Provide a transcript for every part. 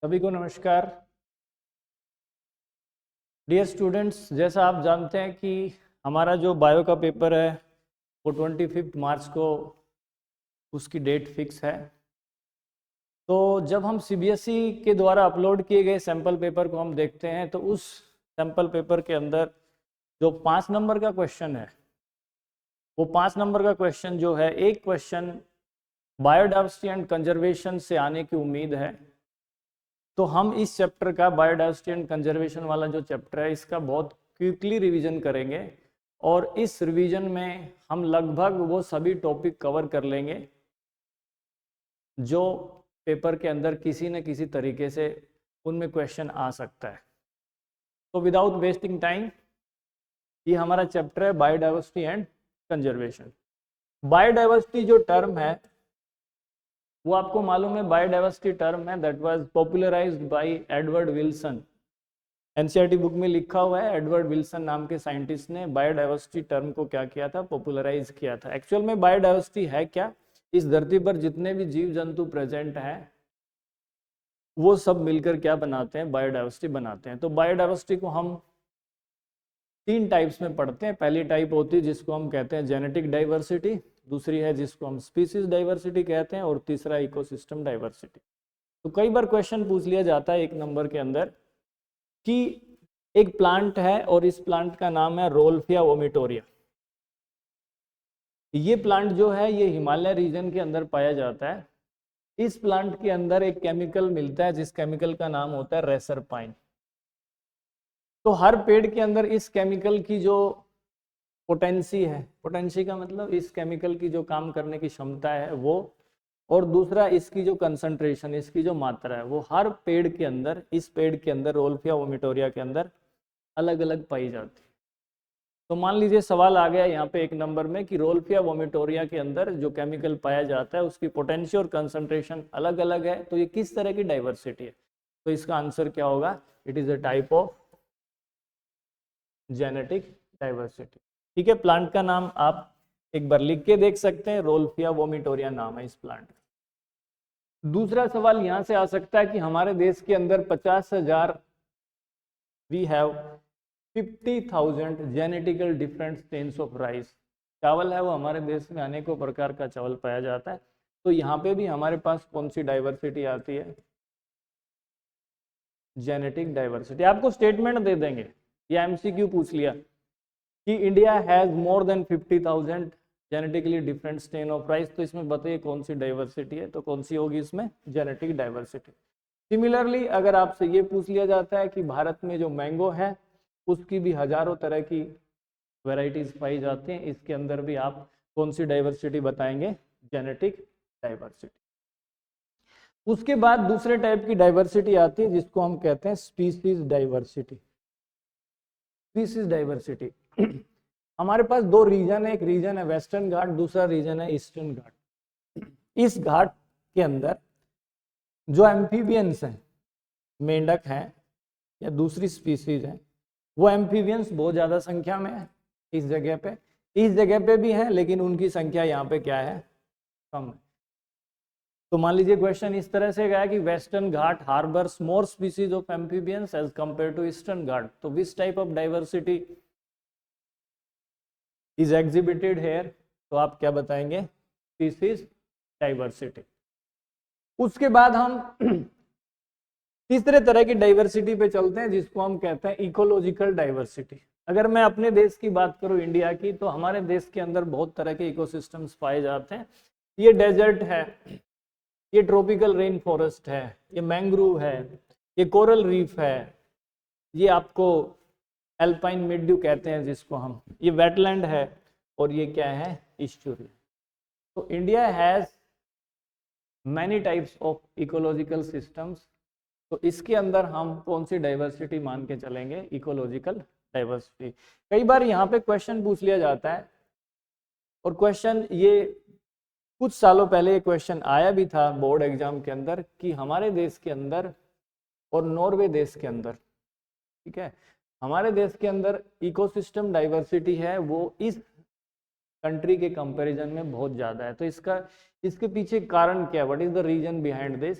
सभी को नमस्कार। डियर स्टूडेंट्स, जैसा आप जानते हैं कि हमारा जो बायो का पेपर है वो 25 मार्च को उसकी डेट फिक्स है। तो जब हम सीबीएसई के द्वारा अपलोड किए गए सैम्पल पेपर को हम देखते हैं तो उस सैम्पल पेपर के अंदर जो 5 नंबर का क्वेश्चन है, वो 5 नंबर का क्वेश्चन जो है, एक क्वेश्चन बायोडाइवर्सिटी एंड कंजर्वेशन से आने की उम्मीद है। तो हम इस चैप्टर का बायोडाइवर्सिटी एंड कंजर्वेशन वाला जो चैप्टर है इसका बहुत क्विकली रिवीजन करेंगे और इस रिवीजन में हम लगभग वो सभी टॉपिक कवर कर लेंगे जो पेपर के अंदर किसी न किसी तरीके से उनमें क्वेश्चन आ सकता है। तो विदाउट वेस्टिंग टाइम, ये हमारा चैप्टर है बायोडाइवर्सिटी एंड कंजर्वेशन। बायोडाइवर्सिटी जो टर्म है वो आपको मालूम है, बायोडाइवर्सिटी टर्म है that was popularised bye Edward Wilson. NCERT book में लिखा हुआ है, एडवर्ड विल्सन नाम के साइंटिस्ट ने बायोडाइवर्सिटी टर्म को क्या किया था, पॉपुलराइज किया था। एक्चुअल में बायोडाइवर्सिटी है क्या? इस धरती पर जितने भी जीव जंतु प्रेजेंट हैं वो सब मिलकर क्या बनाते हैं, बायोडाइवर्सिटी बनाते हैं। तो बायोडाइवर्सिटी को हम 3 टाइप्स में पढ़ते हैं। पहली टाइप होती है जिसको हम कहते हैं जेनेटिक डाइवर्सिटी, दूसरी है जिसको हम स्पीसीज डाइवर्सिटी कहते हैं, और तीसरा इकोसिस्टम डाइवर्सिटी। तो कई बार क्वेश्चन पूछ लिया जाता है 1 नंबर के अंदर कि एक प्लांट है और इस प्लांट का नाम है रोल्फिया वोमिटोरिया। ये प्लांट जो है ये हिमालय रीजन के अंदर पाया जाता है। इस प्लांट के अंदर एक केमिकल मिलता है जिस केमिकल का नाम होता है रेसरपाइन। तो हर पेड़ के अंदर इस केमिकल की जो पोटेंसी है, पोटेंसी का मतलब इस केमिकल की जो काम करने की क्षमता है वो, और दूसरा इसकी जो कंसंट्रेशन, इसकी जो मात्रा है, वो हर पेड़ के अंदर, इस पेड़ के अंदर रोल्फिया वोमिटोरिया के अंदर अलग अलग पाई जाती है। तो मान लीजिए सवाल आ गया यहाँ पे 1 नंबर में कि रोल्फिया वोमिटोरिया के अंदर जो केमिकल पाया जाता है उसकी पोटेंशियल और कंसंट्रेशन अलग अलग है, तो ये किस तरह की डाइवर्सिटी है? तो इसका आंसर क्या होगा? It is a type of genetic diversity. ठीक है, प्लांट का नाम आप एक बार लिख के देख सकते हैं, रोल्फिया वोमिटोरिया नाम है इस प्लांट। दूसरा सवाल यहां से आ सकता है कि हमारे देश के अंदर 50,000 we have 50,000 genetical different strains of rice. चावल है वो हमारे देश में अनेकों प्रकार का चावल पाया जाता है। तो यहाँ पे भी हमारे पास कौन सी डाइवर्सिटी आती है? Genetic diversity. आपको स्टेटमेंट दे देंगे या एमसीक्यू पूछ लिया कि India has more than 50,000 genetically different strain of rice, तो इसमें बताइए कौन सी डाइवर्सिटी है? तो कौन सी होगी इसमें? Genetic diversity. सिमिलरली अगर आपसे ये पूछ लिया जाता है कि भारत में जो मैंगो है उसकी भी हजारों तरह की वैरायटीज पाई जाती हैं, इसके अंदर भी आप कौन सी डाइवर्सिटी बताएंगे? Genetic diversity. उसके बाद दूसरे टाइप की डाइवर्सिटी आती है जिसको हम कहते हैं स्पीसीज डाइवर्सिटी। स्पीसीज डाइवर्सिटी हमारे पास 2 रीजन है, एक रीजन है वेस्टर्न घाट, दूसरा रीजन है ईस्टर्न घाट। इस घाट के अंदर जो एम्फीबियंस हैं, मेंढक हैं या दूसरी स्पीसीज हैं, वो एम्फीबियंस बहुत ज्यादा संख्या में है इस जगह पे। इस जगह पे भी है लेकिन उनकी संख्या यहाँ पे क्या है? कम है। तो मान लीजिए क्वेश्चन इस तरह से गया कि Western Ghat harbours more species of amphibians as compare to Eastern Ghat, तो which type of diversity is exhibited here? तो आप क्या बताएंगे? Species diversity. उसके बाद हम तीसरे तरह की डाइवर्सिटी पे चलते हैं जिसको हम कहते हैं इकोलॉजिकल डाइवर्सिटी। अगर मैं अपने देश की बात करूं, इंडिया की, तो हमारे देश के अंदर बहुत तरह के इकोसिस्टम्स पाए जाते हैं। ये डेजर्ट है, ये ट्रॉपिकल रेन फॉरेस्ट है, ये मैंग्रोव है, ये कोरल रीफ है, ये आपको एल्पाइन मिड्यू कहते हैं जिसको हम, ये वेटलैंड है, और ये क्या है? ईस्चुरी। तो India has many types of ecological systems. तो इसके अंदर हम कौन सी डाइवर्सिटी मान के चलेंगे? Ecological diversity. कई बार यहाँ पे क्वेश्चन पूछ लिया जाता है, और क्वेश्चन ये कुछ सालों पहले ये क्वेश्चन आया भी था बोर्ड एग्जाम के अंदर कि हमारे देश के अंदर और नॉर्वे देश के अंदर, ठीक है, हमारे देश के अंदर इकोसिस्टम डाइवर्सिटी है वो इस कंट्री के कंपैरिजन में बहुत ज्यादा है। तो इसके पीछे कारण क्या है? What is the reason behind this?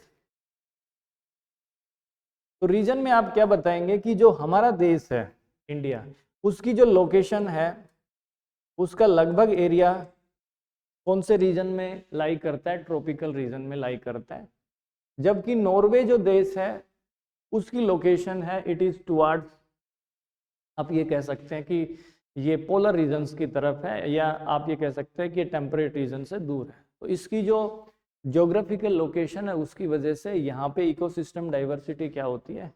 तो रीजन में आप क्या बताएंगे कि जो हमारा देश है इंडिया, उसकी जो लोकेशन है उसका लगभग एरिया कौन से रीजन में लाई करता है, ट्रॉपिकल रीजन में लाई करता है। जबकि नॉर्वे जो देश है उसकी लोकेशन है इट इज टुवर्ड्स, आप ये कह सकते हैं कि ये पोलर रीजन्स की तरफ है, या आप ये कह सकते हैं कि ये टेम्परेट रीजन से दूर है। तो इसकी जो ज्योग्राफिकल लोकेशन है उसकी वजह से यहाँ पे इकोसिस्टम डाइवर्सिटी क्या होती है,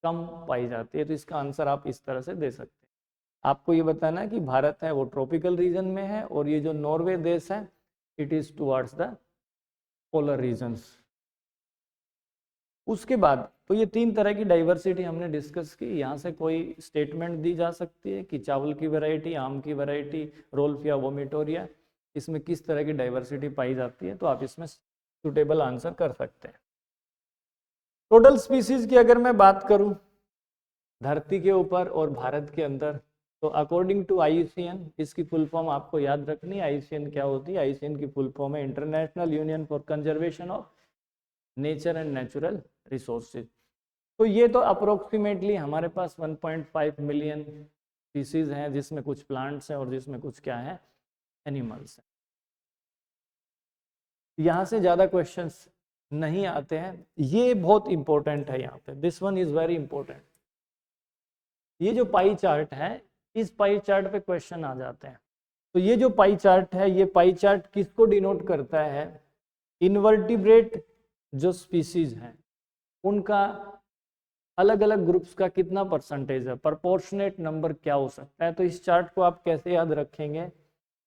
कम पाई जाती है। तो इसका आंसर आप इस तरह से दे सकते हैं। आपको ये बताना है कि भारत है वो ट्रॉपिकल रीजन में है, और ये जो नॉर्वे देश है it is towards the polar regions. उसके बाद तो ये 3 तरह की डाइवर्सिटी हमने डिस्कस की। यहाँ से कोई स्टेटमेंट दी जा सकती है कि चावल की वैरायटी, आम की वैरायटी, रोल्फिया वोमिटोरिया, इसमें किस तरह की डाइवर्सिटी पाई जाती है, तो आप इसमें सुटेबल आंसर कर सकते हैं। टोटल स्पीसीज की अगर मैं बात करूं धरती के ऊपर और भारत के अंदर, तो अकॉर्डिंग टू IUCN, इसकी फुल फॉर्म आपको याद रखनी है। IUCN क्या होती है? IUCN की फुल फॉर्म है international union for conservation of nature and natural resources. तो ये तो अप्रोक्सीमेटली हमारे पास 1.5 मिलियन स्पीसीज हैं, जिसमें कुछ प्लांट्स हैं और जिसमें कुछ क्या है, एनिमल्स हैं। यहाँ से ज़्यादा क्वेश्चंस नहीं आते हैं। ये बहुत इंपॉर्टेंट है यहाँ पे, this one is very important. ये जो पाई चार्ट है, इस पाई चार्ट पे क्वेश्चन आ जाते हैं। तो ये जो पाई चार्ट है, ये पाई चार्ट किसको डिनोट करता है? इनवर्टिब्रेट जो स्पीसीज हैं उनका अलग अलग ग्रुप्स का कितना परसेंटेज है, प्रोपोर्शनेट नंबर क्या हो सकता है। तो इस चार्ट को आप कैसे याद रखेंगे?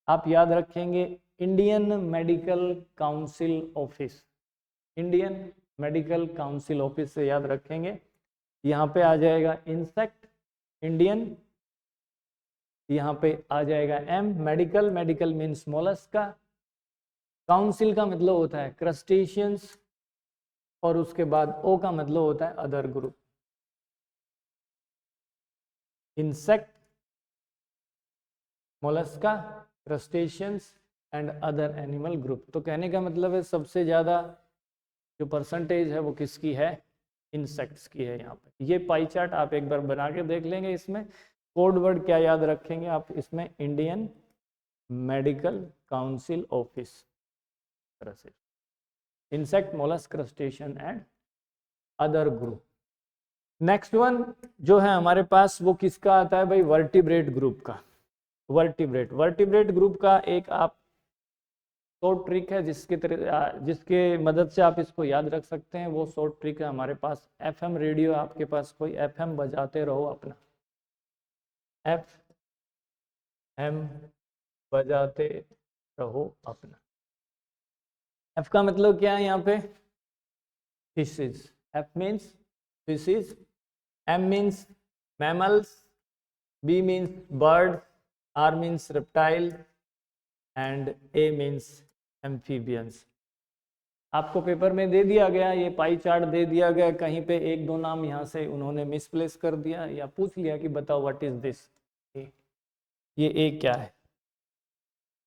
आप याद रखेंगे Indian medical council office, Indian medical council office से याद रखेंगे। यहाँ पे आ जाएगा इंसेक्ट, इंडियन, यहाँ पे आ जाएगा M, medical, medical means mollusca, council का मतलब होता है क्रस्टेशियंस, और उसके बाद ओ का मतलब होता है other group, insect, Mollusca, crustaceans and other animal group. तो कहने का मतलब है सबसे ज़्यादा जो परसेंटेज है वो किसकी है? इंसेक्ट्स की है। यहाँ पे ये पाई चार्ट आप एक बार बना के देख लेंगे। इसमें कोड वर्ड क्या याद रखेंगे आप? इसमें इंडियन मेडिकल काउंसिल ऑफिस, तरह से insect, mollusc, crustacean and other group. Next one जो है हमारे पास वो किसका आता है भाई? वर्टिब्रेट ग्रुप का। वर्टिब्रेट ग्रुप का एक आप शॉर्ट ट्रिक है जिसके मदद से आप इसको याद रख सकते हैं। वो शॉर्ट ट्रिक है हमारे पास FM रेडियो, आपके पास कोई FM बजाते रहो अपना, FM बजाते रहो अपना। F का मतलब क्या है यहाँ पे? Fishes. F means fishes, M means mammals, B means bird, R means reptile and A means amphibians. आपको पेपर में दे दिया गया, ये पाई चार्ट दे दिया गया, कहीं पे एक दो नाम यहाँ से उन्होंने मिसप्लेस कर दिया या पूछ लिया कि बताओ व्हाट इज दिस, ये ए क्या है,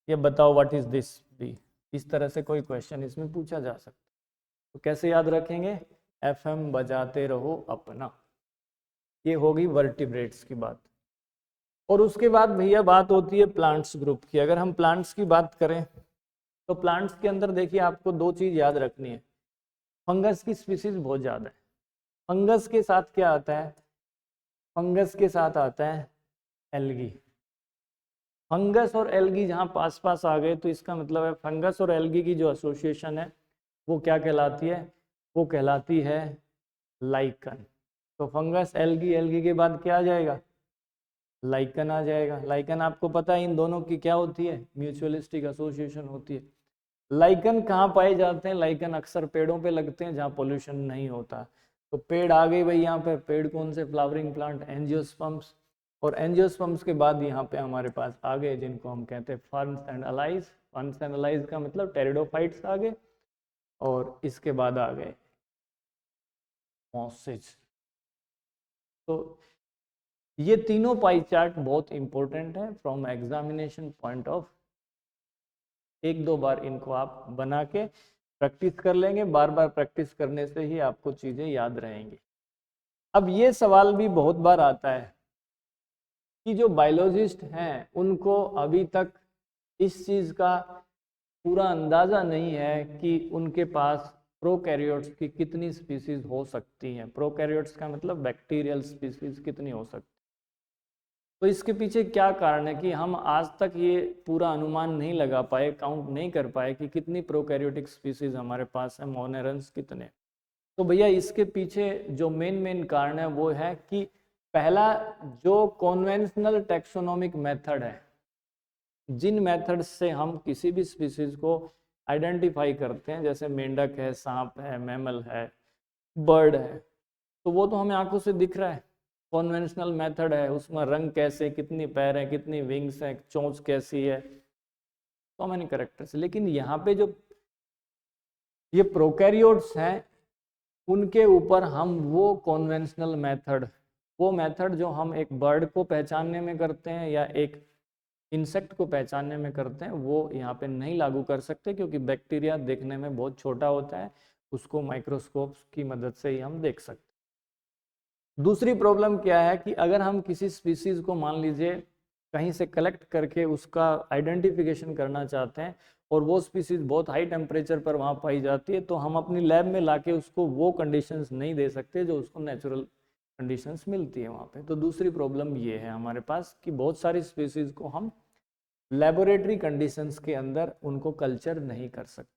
ये बताओ व्हाट इज दिस बी। इस तरह से कोई क्वेश्चन इसमें पूछा जा सकता है। तो कैसे याद रखेंगे? FM बजाते रहो अपना। ये होगी वर्टिब्रेट्स की बात। और उसके बाद भैया बात होती है प्लांट्स ग्रुप की। अगर हम प्लांट्स की बात करें तो प्लांट्स के अंदर देखिए आपको 2 चीज याद रखनी है। फंगस की स्पीसीज बहुत ज़्यादा है। फंगस के साथ क्या आता है? फंगस के साथ आता है एल्गी। फंगस और एल्गी जहाँ पास पास आ गए तो इसका मतलब है फंगस और एल्गी की जो एसोसिएशन है वो क्या कहलाती है? वो कहलाती है लाइकन। तो फंगस, एल्गी, एल्गी के बाद क्या आ जाएगा? लाइकन आ जाएगा। लाइकन आपको पता है इन दोनों की क्या होती है? म्यूचुअलिस्टिक एसोसिएशन होती है। लाइकन कहाँ पाए जाते हैं? लाइकन अक्सर पेड़ों पे लगते हैं जहाँ पोल्यूशन नहीं होता। तो पेड़ आ गए भाई यहाँ पे। पेड़ कौन से? Flowering plant, angiosperms. और एंजियोस्पर्म्स के बाद यहाँ पे हमारे पास आ गए जिनको हम कहते हैं ferns and allies. Ferns and allies का मतलब टेरिडोफाइट्स आ गए, और इसके बाद आ गए मॉसेज। तो ये तीनों पाई चार्ट बहुत इंपॉर्टेंट है फ्रॉम एग्जामिनेशन पॉइंट ऑफ। एक दो बार इनको आप बना के प्रैक्टिस कर लेंगे। बार बार प्रैक्टिस करने से ही आपको चीज़ें याद रहेंगी। अब ये सवाल भी बहुत बार आता है कि जो बायोलॉजिस्ट हैं उनको अभी तक इस चीज का पूरा अंदाजा नहीं है कि उनके पास प्रोकैरियोट्स की कितनी स्पीसीज हो सकती हैं। प्रोकैरियोट्स का मतलब बैक्टीरियल स्पीसीज कितनी हो सकती। तो इसके पीछे क्या कारण है कि हम आज तक ये पूरा अनुमान नहीं लगा पाए, काउंट नहीं कर पाए कि कितनी प्रोकैरियोटिक स्पीसीज हमारे पास है, मोनेरन्स कितने। तो भैया इसके पीछे जो मेन कारण है वो है कि पहला जो कॉन्वेंशनल टैक्सोनॉमिक मेथड है, जिन मेथड्स से हम किसी भी स्पीसीज को आइडेंटिफाई करते हैं, जैसे मेंढक है, सांप है, मैमल है, बर्ड है, तो वो तो हमें आंखों से दिख रहा है, कॉन्वेंशनल मेथड है, उसमें रंग कैसे, कितनी पैर है, कितनी विंग्स है, चोंच कैसी है, तो मैनी कैरेक्टर्स। लेकिन यहाँ पे जो ये प्रोकैरियोट्स हैं उनके ऊपर हम वो कॉन्वेंशनल मेथड, वो मेथड जो हम एक बर्ड को पहचानने में करते हैं या एक इंसेक्ट को पहचानने में करते हैं, वो यहाँ पे नहीं लागू कर सकते, क्योंकि बैक्टीरिया देखने में बहुत छोटा होता है, उसको माइक्रोस्कोप की मदद से ही हम देख सकते हैं। दूसरी प्रॉब्लम क्या है कि अगर हम किसी स्पीसीज को मान लीजिए कहीं से कलेक्ट करके उसका आइडेंटिफिकेशन करना चाहते हैं और वो स्पीसीज बहुत हाई टेम्परेचर पर वहाँ पाई जाती है, तो हम अपनी लैब में लाके उसको वो कंडीशंस नहीं दे सकते जो उसको नेचुरल कंडीशंस मिलती है वहाँ पे। तो दूसरी प्रॉब्लम ये है हमारे पास कि बहुत सारी स्पीसीज को हम लेबोरेटरी कंडीशंस के अंदर उनको कल्चर नहीं कर सकते।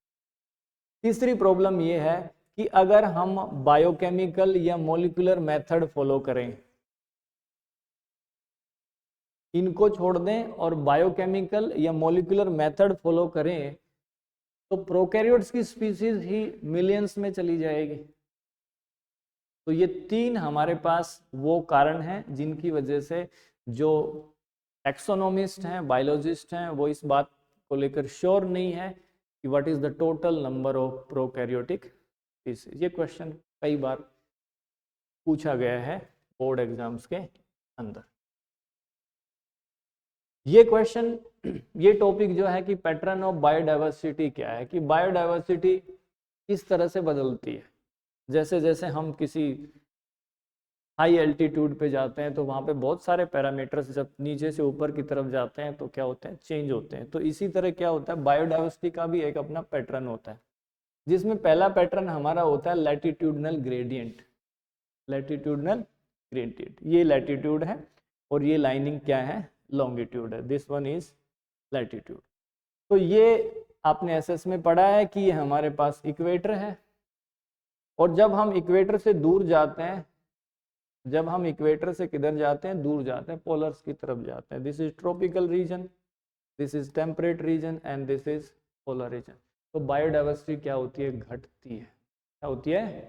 तीसरी प्रॉब्लम ये है कि अगर हम बायोकेमिकल या मॉलिक्यूलर मेथड फॉलो करें, इनको छोड़ दें और बायोकेमिकल या मॉलिक्यूलर मेथड फॉलो करें, तो प्रोकैरियोट्स की स्पीसीज ही मिलियंस में चली जाएगी। तो ये तीन हमारे पास वो कारण हैं जिनकी वजह से जो टैक्सोनॉमिस्ट हैं, बायोलॉजिस्ट हैं, वो इस बात को लेकर श्योर नहीं है कि what is the total number of prokaryotic species. ये क्वेश्चन कई बार पूछा गया है बोर्ड एग्जाम्स के अंदर। ये क्वेश्चन, ये टॉपिक जो है कि पैटर्न ऑफ बायोडाइवर्सिटी क्या है, कि बायोडाइवर्सिटी किस तरह से बदलती है। जैसे जैसे हम किसी हाई एल्टीट्यूड पे जाते हैं तो वहाँ पे बहुत सारे पैरामीटर्स जब नीचे से ऊपर की तरफ जाते हैं तो क्या होते हैं, चेंज होते हैं। तो इसी तरह क्या होता है, बायोडाइवर्सिटी का भी एक अपना पैटर्न होता है, जिसमें पहला पैटर्न हमारा होता है लैटिट्यूडनल ग्रेडियंट। लैटिट्यूडनल ग्रेडियंट, ये लैटिट्यूड है और ये लाइनिंग क्या है, लॉन्गिट्यूड है। This one is latitude. तो ये आपने एसएस में पढ़ा है कि ये हमारे पास इक्वेटर है, और जब हम इक्वेटर से दूर जाते हैं, जब हम इक्वेटर से किधर जाते हैं, दूर जाते हैं, पोलर्स की तरफ जाते हैं। This is tropical region, this is temperate region and this is polar region. तो बायोडाइवर्सिटी क्या होती है, घटती है। क्या होती है,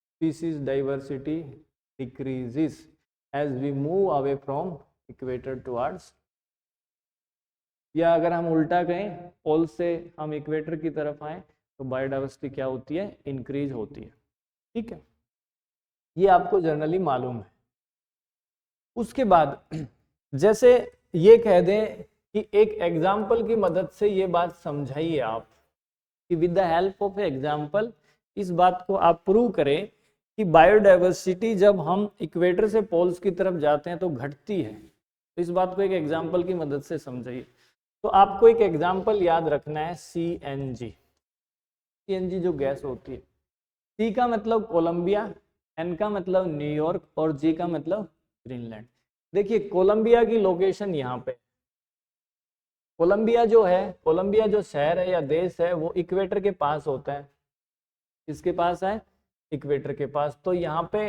species diversity decreases as we move away from equator towards, या अगर हम उल्टा कहें, पोल से हम इक्वेटर की तरफ आए तो बायोडाइवर्सिटी क्या होती है, इंक्रीज होती है। ठीक है, ये आपको जनरली मालूम है। उसके बाद जैसे ये कह दें कि एक एग्जाम्पल की मदद से ये बात समझाइए आप, कि with the help of example इस बात को आप प्रूव करें कि बायोडाइवर्सिटी जब हम इक्वेटर से पोल्स की तरफ जाते हैं तो घटती है। तो इस बात को एक एग्जाम्पल की मदद से समझाइए। तो आपको एक एग्जाम्पल याद रखना है, CNG। CNG जो गैस होती है, C का मतलब कोलंबिया, N का मतलब न्यूयॉर्क और G का मतलब ग्रीनलैंड। देखिए कोलंबिया की लोकेशन यहाँ पे, कोलंबिया जो है, कोलंबिया जो शहर है या देश है वो इक्वेटर के पास होता है। किसके पास है, इक्वेटर के पास। तो यहाँ पे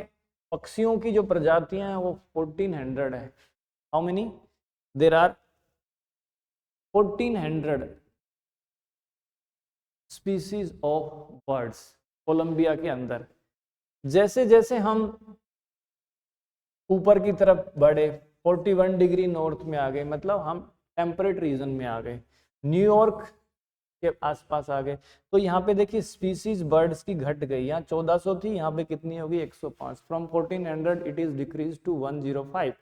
पक्षियों की जो प्रजातियां हैं वो 1400 है। How many, there are 1400 species of birds Colombia के अंदर। जैसे जैसे हम ऊपर की तरफ बढ़े, 41 डिग्री नॉर्थ में आ गए, मतलब हम टेम्परेट रीजन में आ गए, न्यूयॉर्क के आसपास आ गए, तो यहाँ पे देखिए स्पीसीज बर्ड्स की घट गई। यहाँ 1400 थी, यहाँ पे कितनी होगी, 105। From 1400 it is decrease to 105।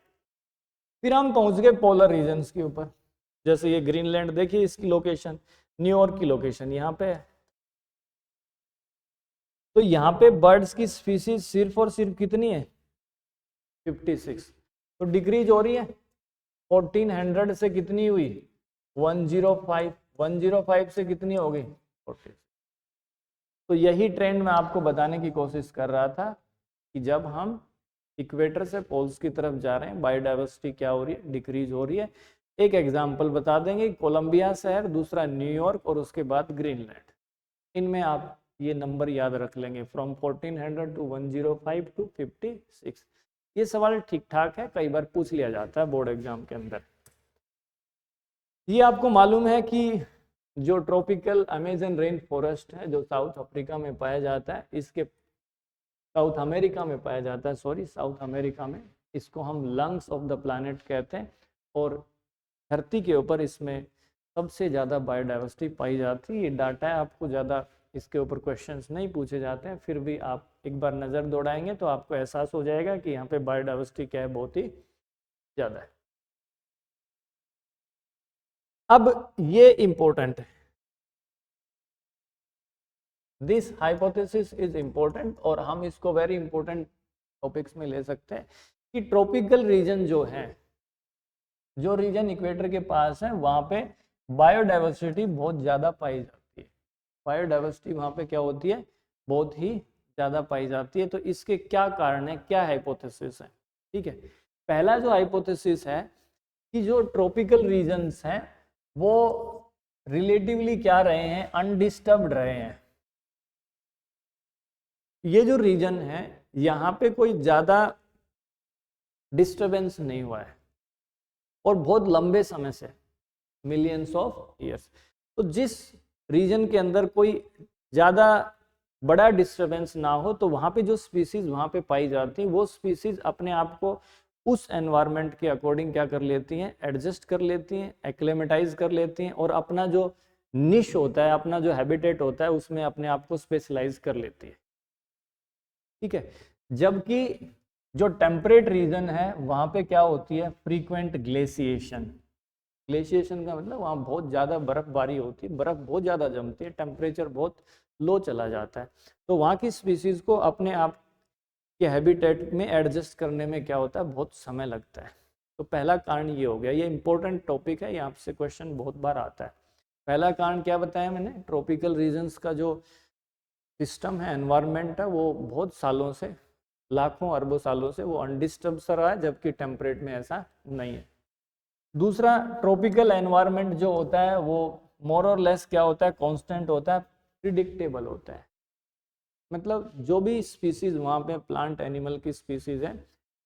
फिर हम पहुंच गए पोलर रीजन्स के ऊपर। जैसे ये ग्रीनलैंड देखिए, इसकी लोकेशन, न्यूयॉर्क की लोकेशन यहाँ पे है। तो यहाँ पे बर्ड्स की स्पीसीज सिर्फ और सिर्फ कितनी है, 56, तो डिक्रीज हो रही है। 1400 से कितनी हुई 105, 105 से कितनी हो गई 40। तो यही ट्रेंड मैं आपको बताने की कोशिश कर रहा था कि जब हम इक्वेटर से पोल्स की तरफ जा रहे हैं बायोडाइवर्सिटी क्या हो रही है, डिक्रीज हो रही है। एक एग्जांपल बता देंगे, कोलंबिया शहर, दूसरा न्यूयॉर्क और उसके बाद ग्रीनलैंड। इनमें आप ये नंबर याद रख लेंगे, फ्रॉम 1400 टू 105 टू 56। ये सवाल ठीक ठाक है, कई बार पूछ लिया जाता है बोर्ड एग्जाम के अंदर। ये आपको मालूम है कि जो ट्रॉपिकल अमेजन रेन फॉरेस्ट है जो साउथ अफ्रीका में पाया जाता है, इसके साउथ अमेरिका में पाया जाता है, सॉरी साउथ अमेरिका में, इसको हम लंग्स ऑफ द प्लैनेट कहते हैं। और धरती के ऊपर इसमें सबसे ज़्यादा बायोडाइवर्सिटी पाई जाती है। ये डाटा है, आपको ज़्यादा इसके ऊपर क्वेश्चंस नहीं पूछे जाते हैं, फिर भी आप एक बार नज़र दौड़ाएंगे तो आपको एहसास हो जाएगा कि यहाँ पे बायोडाइवर्सिटी क्या है, बहुत ही ज़्यादा है। अब ये इम्पोर्टेंट है, दिस हाइपोथेसिस इज इम्पोर्टेंट, और हम इसको वेरी इंपॉर्टेंट टॉपिक्स में ले सकते हैं कि ट्रॉपिकल रीजन जो है, जो रीजन इक्वेटर के पास है, वहां पे बायोडाइवर्सिटी बहुत ज़्यादा पाई जाती है। बायोडाइवर्सिटी वहां पे क्या होती है, बहुत ही ज़्यादा पाई जाती है। तो इसके क्या कारण है, क्या हाइपोथेसिस है, ठीक है। पहला जो हाइपोथेसिस है कि जो ट्रॉपिकल रीजन्स हैं वो रिलेटिवली क्या रहे हैं, अनडिस्टर्ब्ड रहे हैं। ये जो रीजन है यहाँ पे कोई ज़्यादा डिस्टरबेंस नहीं हुआ है और बहुत लंबे समय से, मिलियंस ऑफ ईयर्स। तो जिस रीजन के अंदर कोई ज़्यादा बड़ा डिस्टरबेंस ना हो, तो वहाँ पे जो स्पीसीज वहाँ पे पाई जाती हैं, वो स्पीसीज अपने आप को उस एनवायरनमेंट के अकॉर्डिंग क्या कर लेती हैं, एडजस्ट कर लेती हैं, एक्लेमेटाइज कर लेती हैं, और अपना जो निश होता है, अपना जो हैबिटेट होता है, उसमें अपने आप को स्पेशलाइज कर लेती है, ठीक है। जबकि जो टेम्परेट रीजन है वहाँ पे क्या होती है, फ्रीक्वेंट ग्लेशिएशन। ग्लेशिएशन का मतलब वहाँ बहुत ज़्यादा बर्फबारी होती है, बर्फ बहुत ज़्यादा जमती है, टेम्परेचर बहुत लो चला जाता है। तो वहाँ की स्पीसीज को अपने आप के हैबिटेट में एडजस्ट करने में क्या होता है, बहुत समय लगता है। तो पहला कारण ये हो गया, ये इंपॉर्टेंट टॉपिक है, यहाँ से क्वेश्चन बहुत बार आता है। पहला कारण क्या बताया मैंने, ट्रॉपिकल रीजन्स का जो सिस्टम है, एनवायरनमेंट है, वो बहुत सालों से, लाखों अरबों सालों से वो अनडिस्टर्ब सा रहा है, जबकि टेम्परेट में ऐसा नहीं है। दूसरा, ट्रॉपिकल एनवायरनमेंट जो होता है वो मोर और लेस क्या होता है, कांस्टेंट होता है, प्रिडिक्टेबल होता है। मतलब जो भी स्पीसीज वहाँ पे प्लांट एनिमल की स्पीसीज है,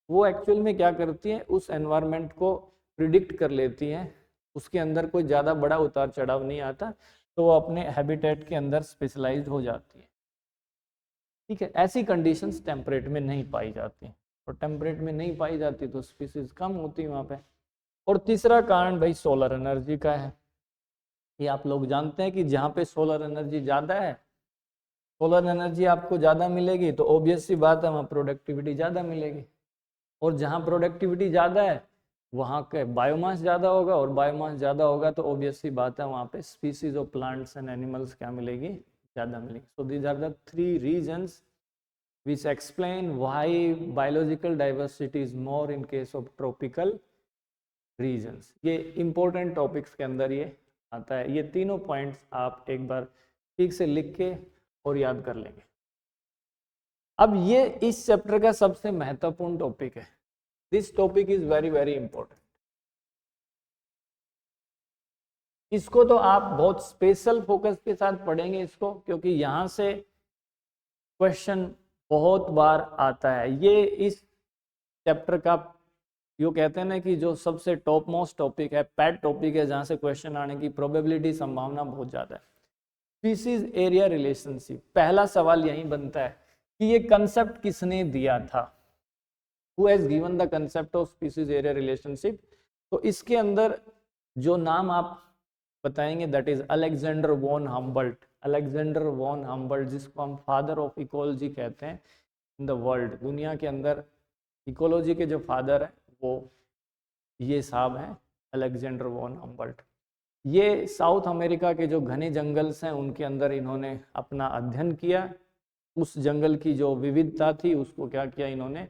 वो एक्चुअल में क्या करती है, उस एनवायरनमेंट को प्रिडिक्ट कर लेती हैं, उसके अंदर कोई ज़्यादा बड़ा उतार चढ़ाव नहीं आता, तो वो अपने हैबिटेट के अंदर स्पेशलाइज्ड हो जाती है, ठीक है। ऐसी कंडीशंस टेम्परेट में नहीं पाई जाती, और टेम्परेट में नहीं पाई जाती तो स्पीसीज कम होती है वहाँ पे। और तीसरा कारण भाई सोलर एनर्जी का है। ये आप लोग जानते हैं कि जहाँ पे सोलर एनर्जी ज़्यादा है, सोलर एनर्जी आपको ज़्यादा मिलेगी, तो ऑब्वियस सी बात है वहाँ प्रोडक्टिविटी ज़्यादा मिलेगी, और जहाँ प्रोडक्टिविटी ज़्यादा है वहाँ के बायोमास ज़्यादा होगा, और बायोमास ज़्यादा होगा तो ऑब्वियस सी बात है वहाँ पे species of plants and animals क्या मिलेगी, ज़्यादा मिलेगी। So these are the 3 regions which explain why biological diversity is more in case of tropical regions। ये important topics के अंदर ये आता है। ये तीनों पॉइंट्स आप एक बार ठीक से लिख के और याद कर लेंगे। अब ये इस चैप्टर का सबसे महत्वपूर्ण टॉपिक है। This topic is very very important. इसको तो आप बहुत स्पेशल फोकस के साथ पढ़ेंगे इसको, क्योंकि यहाँ से क्वेश्चन बहुत बार आता है। ये इस चैप्टर का यो कहते हैं ना कि जो सबसे टॉप मोस्ट टॉपिक है, पैट टॉपिक है, जहाँ से क्वेश्चन आने की प्रोबेबिलिटी, संभावना बहुत ज़्यादा है। स्पीसीज एरिया रिलेशनशिप, पहला सवाल यही बनता है कि ये कंसेप्ट किसने दिया था, who has given the concept of species area relationship. तो इसके अंदर जो नाम आप बताएंगे that is Alexander von Humboldt. Alexander von Humboldt, जिसको हम फादर ऑफ इकोलॉजी कहते हैं इन द वर्ल्ड, दुनिया के अंदर इकोलॉजी के जो फादर है वो ये साहब हैं, अलेक्जेंडर वॉन हम्बल्ट। ये साउथ अमेरिका के जो घने जंगल्स हैं उनके अंदर इन्होंने अपना अध्ययन किया, उस जंगल की जो विविधता थी उसको क्या किया इन्होंने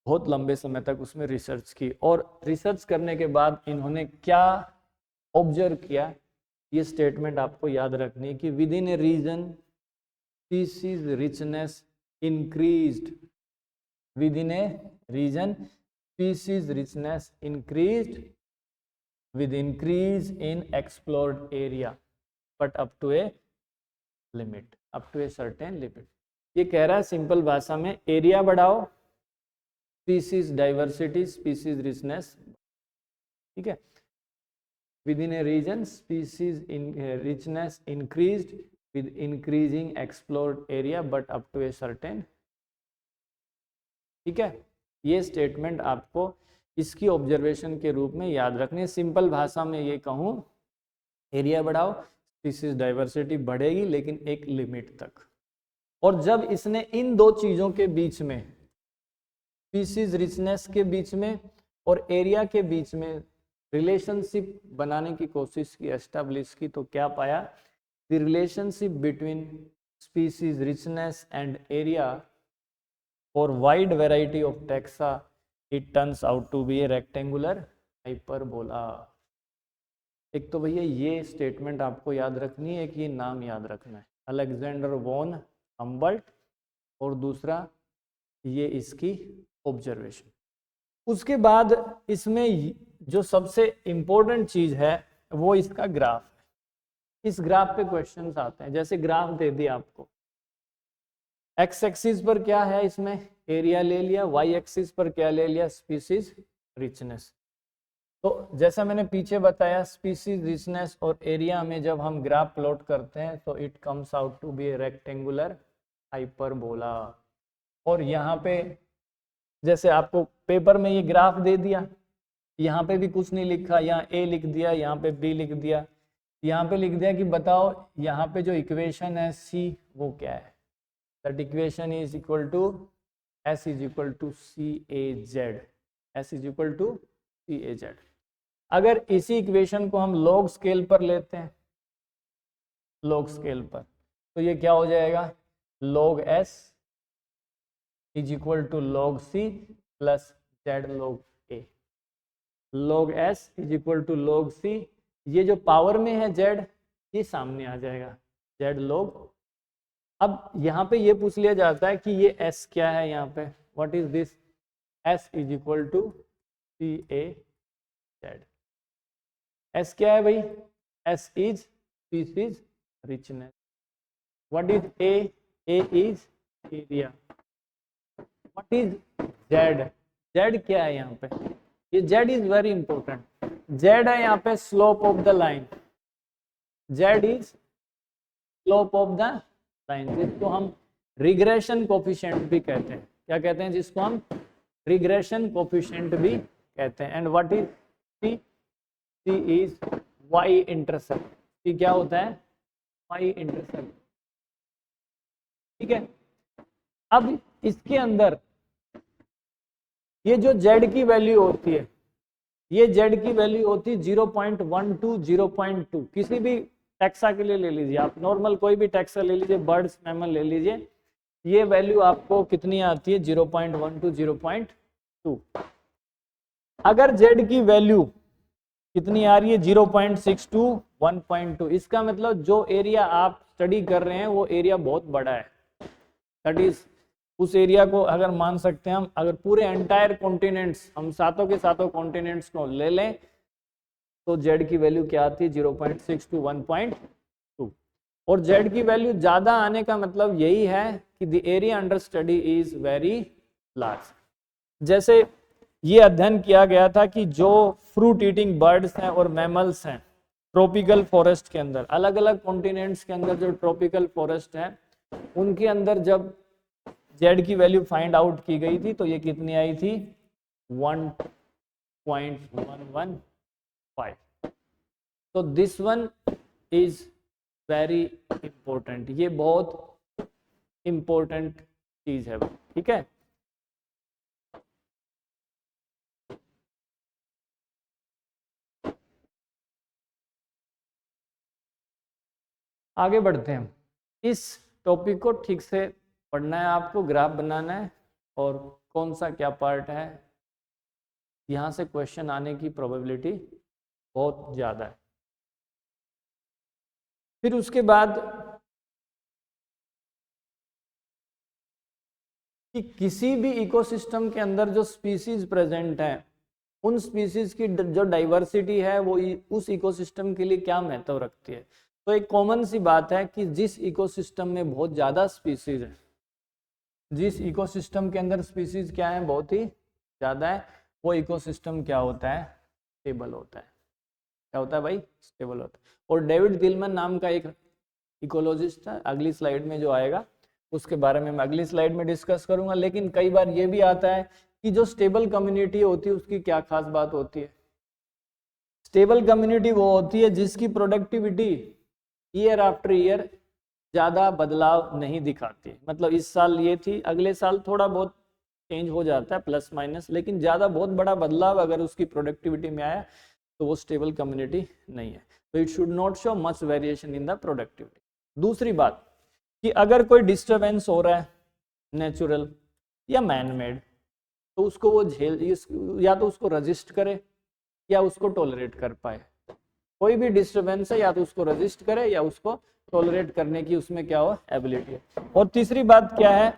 बहुत लंबे समय तक उसमें रिसर्च की, और रिसर्च करने के बाद इन्होंने क्या ऑब्जर्व किया, ये स्टेटमेंट आपको याद रखनी है कि within a region species richness increased, within a region species richness increased with increase in explored area but up to a limit, up to a certain limit। ये कह रहा है सिंपल भाषा में, एरिया बढ़ाओ, species diversity, species richness, ठीक है, within a region species in richness increased with increasing explored area but up to a certain, ठीक है। ये स्टेटमेंट आपको इसकी ऑब्जर्वेशन के रूप में याद रखने। सिंपल भाषा में ये कहूँ, एरिया बढ़ाओ, स्पीसीज डाइवर्सिटी बढ़ेगी लेकिन एक लिमिट तक। और जब इसने इन दो चीजों के बीच में, स्पीसीज रिचनेस के बीच में और एरिया के बीच में रिलेशनशिप बनाने की कोशिश की, एस्टैब्लिश की, तो क्या पाया, the relationship between species richness and area for wide variety of taxa it turns out to be a rectangular hyperbola। एक तो भैया ये स्टेटमेंट आपको याद रखनी है, एक ये नाम याद रखना है, अलेक्जेंडर वॉन हम्बल्ट, और दूसरा ये इसकी ऑब्जर्वेशन। उसके बाद इसमें जो सबसे इंपॉर्टेंट चीज है वो इसका ग्राफ है। इस ग्राफ पे क्वेश्चंस आते हैं, जैसे ग्राफ दे दिया आपको, एक्स एक्सिस पर क्या है, इसमें एरिया ले लिया, वाई एक्सिस पर क्या ले लिया, स्पीसीज रिचनेस। तो जैसा मैंने पीछे बताया, स्पीसीज रिचनेस और एरिया में जब हम ग्राफ प्लॉट करते हैं तो it comes out to be a rectangular hyperbola. और यहाँ पे जैसे आपको पेपर में ये ग्राफ दे दिया, यहाँ पे भी कुछ नहीं लिखा, यहाँ ए लिख दिया, यहाँ पे बी लिख दिया, यहाँ पे लिख दिया कि बताओ यहाँ पे जो इक्वेशन है सी वो क्या है, that equation is equal to S is equal to CAZ, S is equal to CAZ। अगर इसी इक्वेशन को हम लॉग स्केल पर लेते हैं, लॉग स्केल पर, तो ये क्या हो जाएगा, log S is equal to log C plus Z log A। log S is equal to log C, ये जो पावर में है Z, ये सामने आ जाएगा, Z log। अब यहाँ पे ये पूछ लिया जाता है कि ये S क्या है, यहाँ पे what is this, S is equal to CAZ। S क्या है भाई, S is species richness. What is A, A is area. What is Z, Z क्या है यहाँ पे, ये Z is very important, Z है यहाँ पे slope of the line, Z is slope of the line, जिसको हम रिग्रेशन कोफिशिएंट भी कहते हैं। क्या कहते हैं, जिसको हम रिग्रेशन कोफिशिएंट भी कहते हैं। And what is C, C is Y intercept. C क्या होता है, वाई इंटरसेप्ट, ठीक है। अब इसके अंदर ये जो Z की वैल्यू होती है, ये Z की वैल्यू होती है 0.12 0.2, किसी भी टैक्सा के लिए ले लीजिए आप, नॉर्मल कोई भी टैक्सा ले लीजिए, बर्ड्स मैमल ले लीजिए, ये वैल्यू आपको कितनी आती है, 0.12 0.2। अगर Z की वैल्यू कितनी आ रही है, 0.62 1.2, इसका मतलब जो एरिया आप स्टडी कर रहे हैं वो एरिया बहुत बड़ा है, दैट इज उस एरिया को अगर मान सकते हैं हम, अगर पूरे एंटायर कॉन्टिनेंट्स, हम सातों के सातों कॉन्टिनेंट्स को ले लें तो Z की वैल्यू क्या आती है, 0.6 to 1.2। और Z की वैल्यू ज्यादा आने का मतलब यही है कि the area under study is very large. जैसे ये अध्ययन किया गया था कि जो फ्रूट ईटिंग बर्ड्स हैं और मैमल्स हैं ट्रॉपिकल फॉरेस्ट के अंदर, अलग अलग कॉन्टिनेंट्स के अंदर जो ट्रॉपिकल फॉरेस्ट है, उनके अंदर जब Z की वैल्यू फाइंड आउट की गई थी तो ये कितनी आई थी, 1.115। तो this one is very important, ये बहुत इंपॉर्टेंट चीज है, ठीक है। आगे बढ़ते हैं, इस टॉपिक को ठीक से पढ़ना है आपको, ग्राफ बनाना है, और कौन सा क्या पार्ट है, यहाँ से क्वेश्चन आने की प्रोबेबिलिटी बहुत ज़्यादा है। फिर उसके बाद कि किसी भी इकोसिस्टम के अंदर जो स्पीसीज प्रेजेंट है, उन स्पीसीज की जो डाइवर्सिटी है वो उस इकोसिस्टम के लिए क्या महत्व रखती है। तो एक कॉमन सी बात है कि जिस इकोसिस्टम में बहुत ज़्यादा स्पीसीज है, जिस इकोसिस्टम के अंदर स्पीसीज क्या है, बहुत ही ज़्यादा है, वो इकोसिस्टम क्या होता है, स्टेबल होता है। क्या होता है भाई, स्टेबल होता है। और डेविड टिलमन नाम का एक इकोलॉजिस्ट है, अगली स्लाइड में जो आएगा उसके बारे में मैं अगली स्लाइड में डिस्कस करूंगा। लेकिन कई बार ये भी आता है कि जो स्टेबल कम्युनिटी होती है उसकी क्या खास बात होती है। स्टेबल कम्युनिटी वो होती है जिसकी प्रोडक्टिविटी ईयर आफ्टर ईयर ज़्यादा बदलाव नहीं दिखाती। मतलब इस साल ये थी, अगले साल थोड़ा बहुत चेंज हो जाता है प्लस माइनस, लेकिन ज़्यादा बहुत बड़ा बदलाव अगर उसकी प्रोडक्टिविटी में आया तो वो स्टेबल कम्युनिटी नहीं है। तो it should not show much variation in the productivity. दूसरी बात कि अगर कोई डिस्टरबेंस हो रहा है नेचुरल या मैन मेड, तो उसको वो या तो उसको रजिस्ट करे या उसको टॉलरेट कर पाए। कोई भी डिस्टरबेंस है या तो उसको रजिस्ट करे या उसको टॉलरेट करने की उसमें क्या हो, एबिलिटी है। और तीसरी बात क्या है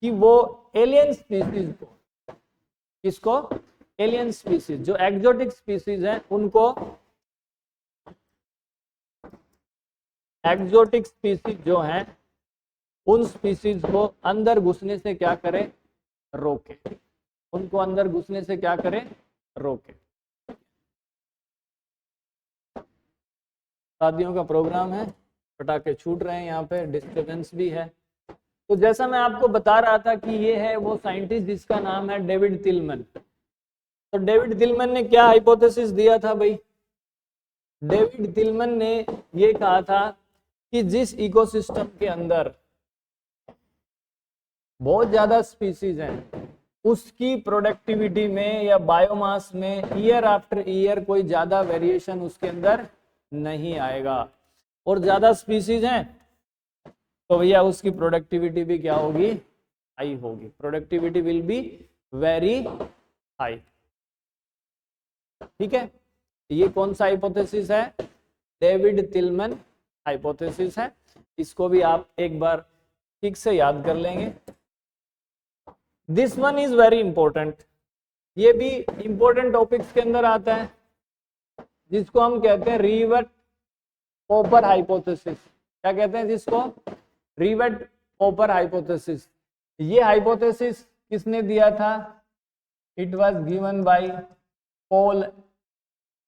कि वो एलियन स्पीसीज को, किसको, एलियन स्पीसीज, जो एक्सोटिक स्पीसीज हैं उनको, एक्सोटिक स्पीसीज जो हैं उन स्पीसीज को अंदर घुसने से क्या करे, रोके। उनको अंदर घुसने से क्या करे, रोके। शादियों का प्रोग्राम है, पटाखे छूट रहे हैं, यहाँ पे डिस्टर्बेंस भी है। तो जैसा मैं आपको बता रहा था कि ये है वो साइंटिस्ट जिसका नाम है डेविड टिलमन। तो डेविड टिलमन ने क्या हाइपोथेसिस दिया था भाई, डेविड टिलमन ने ये कहा था कि जिस इकोसिस्टम के अंदर बहुत ज्यादा स्पीसीज हैं उसकी प्रोडक्टिविटी में या बायोमास में ईयर आफ्टर ईयर कोई ज्यादा वेरिएशन उसके अंदर नहीं आएगा। और ज्यादा स्पीसीज हैं तो भैया उसकी प्रोडक्टिविटी भी क्या होगी, हाई होगी। Productivity will be very high. ठीक है, ये कौन सा हाइपोथेसिस है, डेविड टिलमन हाइपोथेसिस है। इसको भी आप एक बार ठीक से याद कर लेंगे। This one is very important, ये भी इंपॉर्टेंट टॉपिक्स के अंदर आता है, जिसको हम कहते हैं रीवेट पोपर हाइपोथेसिस। क्या कहते हैं जिसको, रीवेट पोपर हाइपोथेसिस। ये हाइपोथेसिस किसने दिया था, it was given by Paul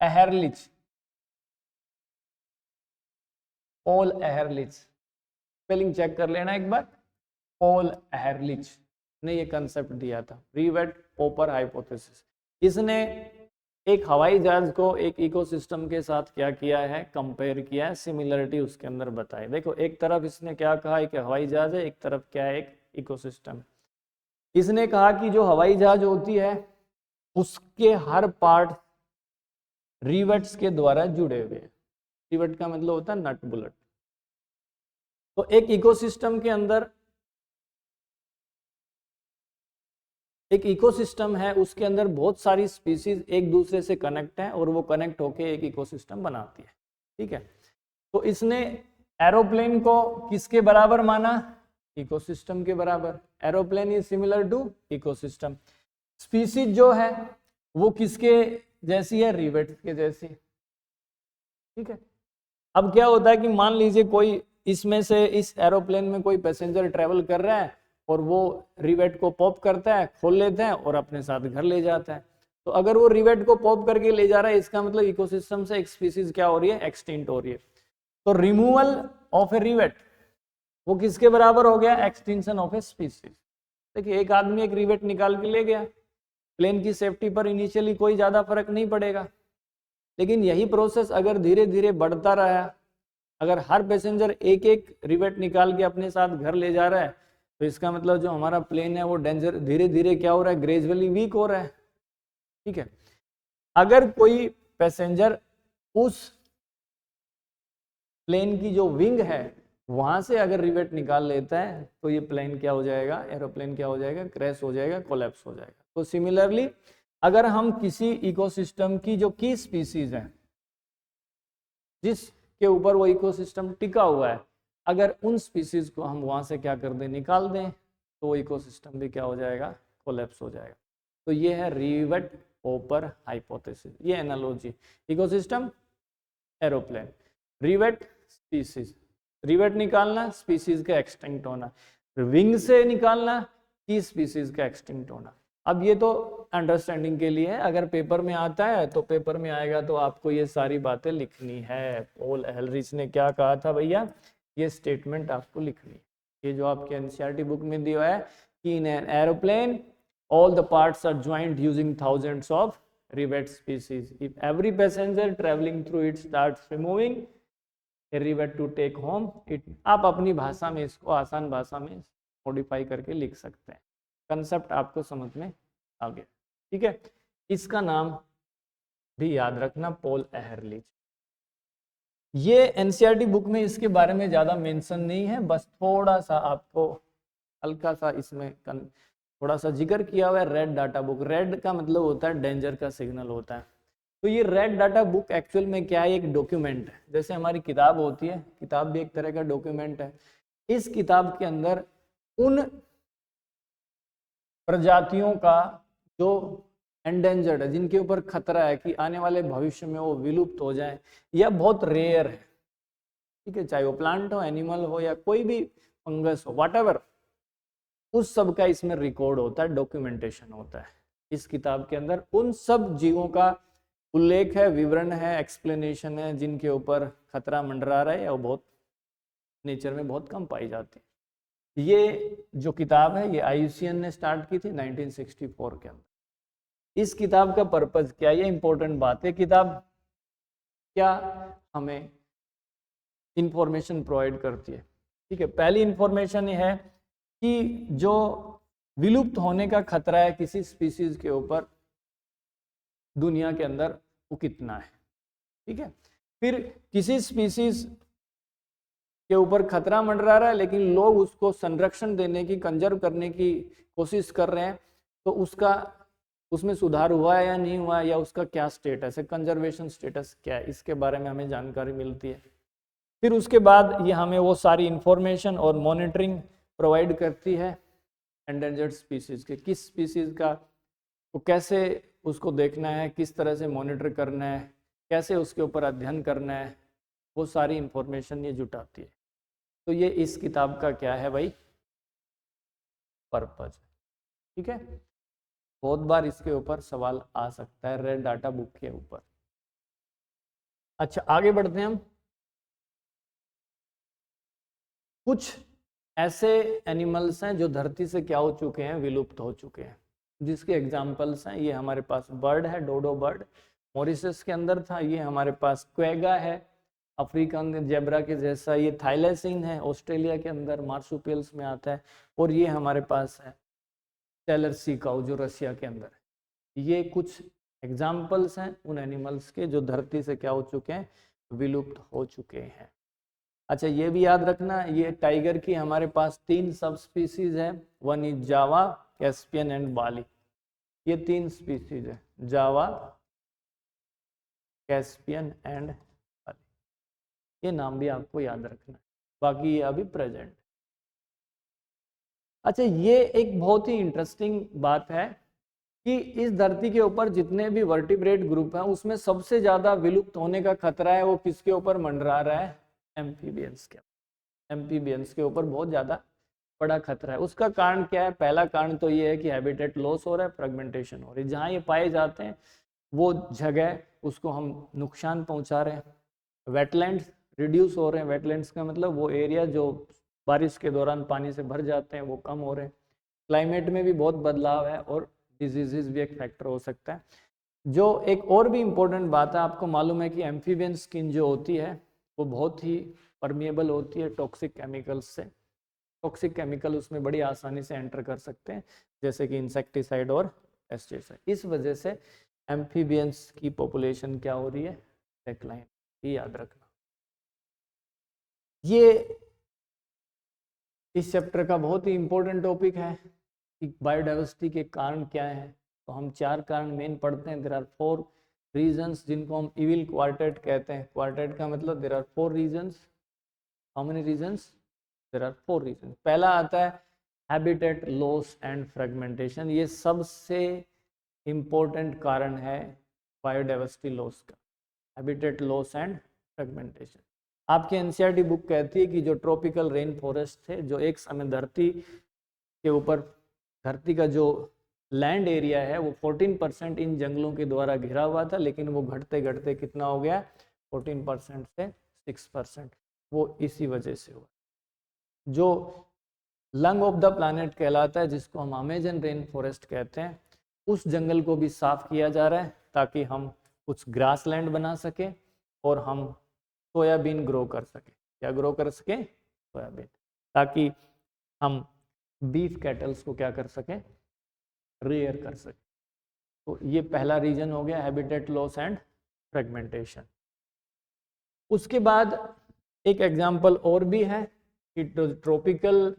Ehrlich. Paul Ehrlich, spelling check कर लेना एक बार, पॉल एहरलिच ने ये कंसेप्ट दिया था, रीवेट पोपर हाइपोथेसिस। इसने एक हवाई जहाज को एक इकोसिस्टम के साथ क्या किया है, कंपेयर किया है, सिमिलरिटी उसके अंदर बताई। देखो एक तरफ इसने क्या कहा है कि हवाई जहाज है, एक तरफ क्या है, एक इकोसिस्टम। इसने कहा कि जो हवाई जहाज होती है उसके हर पार्ट रिवेट्स के द्वारा जुड़े हुए हैं। रिवेट का मतलब होता है नट बुलेट। तो एक इकोसिस्टम के अंदर, एक इकोसिस्टम है उसके अंदर बहुत सारी स्पीसीज एक दूसरे से कनेक्ट है और वो कनेक्ट होके एक इकोसिस्टम बनाती है। ठीक है, तो इसने एरोप्लेन को किसके बराबर माना, इकोसिस्टम के बराबर। Aeroplane is similar to ecosystem. Species जो है वो किसके जैसी है, रिवेट के जैसी। ठीक है, अब क्या होता है कि मान लीजिए कोई इसमें से, इस एरोप्लेन में कोई पैसेंजर ट्रेवल कर रहा है और वो रिवेट को पॉप करता है, खोल लेता है और अपने साथ घर ले जाता है। तो अगर वो रिवेट को पॉप करके ले जा रहा है, इसका मतलब इकोसिस्टम से एक स्पीसीज क्या हो रही है, एक्सटिंक्ट हो रही है। तो रिमूवल ऑफ ए रिवेट वो किसके बराबर हो गया, एक्सटिंक्शन ऑफ ए स्पीसीज। देखिए एक आदमी एक रिवेट निकाल के ले गया, प्लेन की सेफ्टी पर इनिशियली कोई ज्यादा फर्क नहीं पड़ेगा, लेकिन यही प्रोसेस अगर धीरे धीरे बढ़ता रहा, अगर हर पैसेंजर एक एक रिवेट निकाल के अपने साथ घर ले जा रहा है, तो इसका मतलब जो हमारा प्लेन है वो डेंजर धीरे धीरे क्या हो रहा है, ग्रेजुअली वीक हो रहा है। ठीक है, अगर कोई पैसेंजर उस प्लेन की जो विंग है वहां से अगर रिवेट निकाल लेता है तो ये प्लेन क्या हो जाएगा, एरोप्लेन क्या हो जाएगा, क्रैश हो जाएगा, कोलैप्स हो जाएगा। तो सिमिलरली अगर हम किसी इकोसिस्टम की जो की स्पीसीज है जिसके ऊपर वो इकोसिस्टम टिका हुआ है, अगर उन स्पीसीज को हम वहां से क्या कर दें, निकाल दें, तो वो इकोसिस्टम भी क्या हो जाएगा, कोलैप्स हो जाएगा। तो ये है रिवेट पोपर हाइपोथेसिस, ये analogy, ecosystem, aeroplane, rivet, species, rivet निकालना, स्पीसीज का एक्सटिंक्ट होना, विंग से निकालना की स्पीसीज का एक्सटिंक्ट होना। अब ये तो अंडरस्टैंडिंग के लिए है, अगर पेपर में आता है तो पेपर में आएगा तो आपको ये सारी बातें लिखनी है। पॉल एहलरिच ने क्या कहा था भैया, ये स्टेटमेंट आपको लिखनी है। ये जो आपके एनसीईआरटी बुक में दिया है कि in an aeroplane all the parts are joined using thousands of rivet species. If every passenger traveling through it starts removing a rivet to take home it, आप अपनी भाषा में इसको आसान भाषा में मॉडिफाई करके लिख सकते हैं। कंसेप्ट आपको समझ में आ गया, ठीक है। इसका नाम भी याद रखना, पॉल एहरलिच। ये एनसीईआरटी बुक में इसके बारे में ज्यादा मेंशन नहीं है, बस थोड़ा सा आपको हल्का सा इसमें थोड़ा सा जिक्र किया हुआ है। रेड डाटा बुक, रेड का मतलब होता है डेंजर का सिग्नल होता है। तो ये रेड डाटा बुक एक्चुअल में क्या है, एक डॉक्यूमेंट है, जैसे हमारी किताब होती है, किताब भी एक तरह का डॉक्यूमेंट है। इस किताब के अंदर उन प्रजातियों का जो एंडेंजर्ड है, जिनके ऊपर खतरा है कि आने वाले भविष्य में वो विलुप्त हो जाए या बहुत रेयर है, ठीक है, चाहे वो प्लांट हो, एनिमल हो या कोई भी फंगस हो, व्हाटएवर, उस सब का इसमें रिकॉर्ड होता है, डॉक्यूमेंटेशन होता है। इस किताब के अंदर उन सब जीवों का उल्लेख है, विवरण है, एक्सप्लेनेशन है, जिनके ऊपर खतरा मंडरा रहा है या बहुत नेचर में बहुत कम पाई जाती है। ये जो किताब है ये IUCN ने स्टार्ट की थी 1964 के अंदर। इस किताब का पर्पज क्या, ये इंपॉर्टेंट बात है। किताब क्या हमें इंफॉर्मेशन प्रोवाइड करती है, ठीक है। पहली इंफॉर्मेशन ये है कि जो विलुप्त होने का खतरा है किसी स्पीसीज के ऊपर दुनिया के अंदर, वो कितना है, ठीक है। फिर किसी स्पीसीज के ऊपर खतरा मंडरा रहा है लेकिन लोग उसको संरक्षण देने की, कंजर्व करने की कोशिश कर रहे हैं, तो उसमें सुधार हुआ है या नहीं हुआ है, या उसका क्या स्टेटस है, कंजर्वेशन स्टेटस क्या है, इसके बारे में हमें जानकारी मिलती है। फिर उसके बाद ये हमें वो सारी इंफॉर्मेशन और मॉनिटरिंग प्रोवाइड करती है एंडेंजर्ड स्पीसीज के, किस स्पीसीज का तो कैसे उसको देखना है, किस तरह से मॉनिटर करना है, कैसे उसके ऊपर अध्ययन करना है, वो सारी इंफॉर्मेशन ये जुटाती है। तो ये इस किताब का क्या है भाई, पर्पज, ठीक है। बहुत बार इसके ऊपर सवाल आ सकता है रेड डाटा बुक के ऊपर। अच्छा आगे बढ़ते हैं हम। कुछ ऐसे एनिमल्स हैं जो धरती से क्या हो चुके हैं, विलुप्त हो चुके हैं, जिसके एग्जाम्पल्स हैं, ये हमारे पास बर्ड है, डोडो बर्ड, मॉरिशस के अंदर था। ये हमारे पास क्वेगा है, अफ्रीकन जेब्रा के जैसा। ये थाइलेसिन है, ऑस्ट्रेलिया के अंदर मार्सुपियल्स में आता है। और ये हमारे पास है टेलर सी काऊ, जो रशिया के अंदर है। ये कुछ एग्जाम्पल्स हैं उन एनिमल्स के जो धरती से क्या हो चुके हैं, विलुप्त हो चुके हैं। अच्छा ये भी याद रखना, ये टाइगर की हमारे पास 3 सब स्पीसीज है, one is Java, Caspian and Bali. ये 3 स्पीसीज है, जावा, कैस्पियन एंड बाली। ये नाम भी आपको याद रखना है, बाकी ये अभी प्रेजेंट। अच्छा ये एक बहुत ही इंटरेस्टिंग बात है कि इस धरती के ऊपर जितने भी वर्टिब्रेट ग्रुप हैं उसमें सबसे ज्यादा विलुप्त होने का खतरा है वो किसके ऊपर मंडरा रहा है, एम्फीबियंस के। एम्फीबियंस के ऊपर बहुत ज्यादा बड़ा खतरा है। उसका कारण क्या है, पहला कारण तो ये है कि हैबिटेट लॉस हो रहा है, फ्रेगमेंटेशन हो रही है। जहाँ ये पाए जाते हैं वो जगह उसको हम नुकसान पहुंचा रहे हैं। वेटलैंड्स रिड्यूस हो रहे हैं, वेटलैंड्स का मतलब वो एरिया जो बारिश के दौरान पानी से भर जाते हैं वो कम हो रहे हैं। क्लाइमेट में भी बहुत बदलाव है और डिजीजेस भी एक फैक्टर हो सकता है। जो एक और भी इम्पोर्टेंट बात है, आपको मालूम है कि एम्फीबियन स्किन जो होती है वो बहुत ही परमिएबल होती है टॉक्सिक केमिकल्स से। टॉक्सिक केमिकल उसमें बड़ी आसानी से एंटर कर सकते हैं, जैसे कि इंसेक्टिसाइड और पेस्टिसाइड। इस वजह से एम्फीबियंस की पॉपुलेशन क्या हो रही है, डिक्लाइन, ये याद रखना। ये इस चैप्टर का बहुत ही इंपॉर्टेंट टॉपिक है कि बायोडाइवर्सिटी के कारण क्या है। तो हम 4 कारण मेन पढ़ते हैं। देयर आर 4 रीजंस जिनको हम इविल क्वार्टेट कहते हैं। क्वार्टेट का मतलब there are 4 regions. How many regions? There are 4 regions. पहला आता है हैबिटेट लॉस एंड फ्रेगमेंटेशन। ये सबसे इंपॉर्टेंट कारण है बायोडाइवर्सिटी लॉस का, हैबिटेट लॉस एंड फ्रेगमेंटेशन। आपकी एनसीईआरटी बुक कहती है कि जो ट्रॉपिकल रेन फॉरेस्ट थे, जो एक समय धरती के ऊपर, धरती का जो लैंड एरिया है वो 14% इन जंगलों के द्वारा घिरा हुआ था, लेकिन वो घटते घटते कितना हो गया? 14% से 6%। वो इसी वजह से हुआ। जो लंग ऑफ द प्लैनेट कहलाता है, जिसको हम अमेजन रेन फॉरेस्ट कहते हैं, उस जंगल को भी साफ किया जा रहा है ताकि हम कुछ ग्रास लैंड बना सके और हम सोयाबीन ग्रो कर सके। क्या ग्रो कर सके? सोयाबीन, ताकि हम बीफ कैटल्स को क्या कर सके? रेयर कर सके। तो ये पहला रीजन हो गया, हैबिटेट लॉस एंड फ्रेगमेंटेशन। उसके बाद एक एग्जांपल और भी है कि ट्रॉपिकल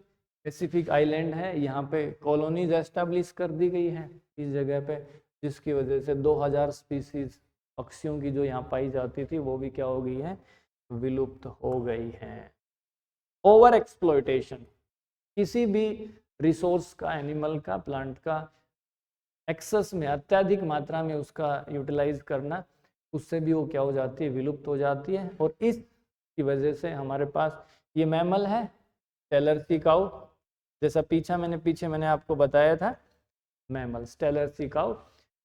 पैसिफिक आइलैंड है, यहाँ पे कॉलोनीज एस्टेब्लिश कर दी गई है इस जगह पे, जिसकी वजह से 2000 स्पीसीज पक्षियों की जो यहाँ पाई जाती थी वो भी क्या हो गई है? विलुप्त हो गई हैं। ओवर एक्सप्लॉयटेशन, किसी भी रिसोर्स का, एनिमल का, प्लांट का एक्सेस में, अत्यधिक मात्रा में उसका यूटिलाइज करना, उससे भी वो क्या हो जाती है? विलुप्त हो जाती है। और इसकी वजह से हमारे पास ये मैमल है स्टेलर सी काऊ, जैसा पीछे मैंने आपको बताया था, मैमल स्टेलर सी काऊ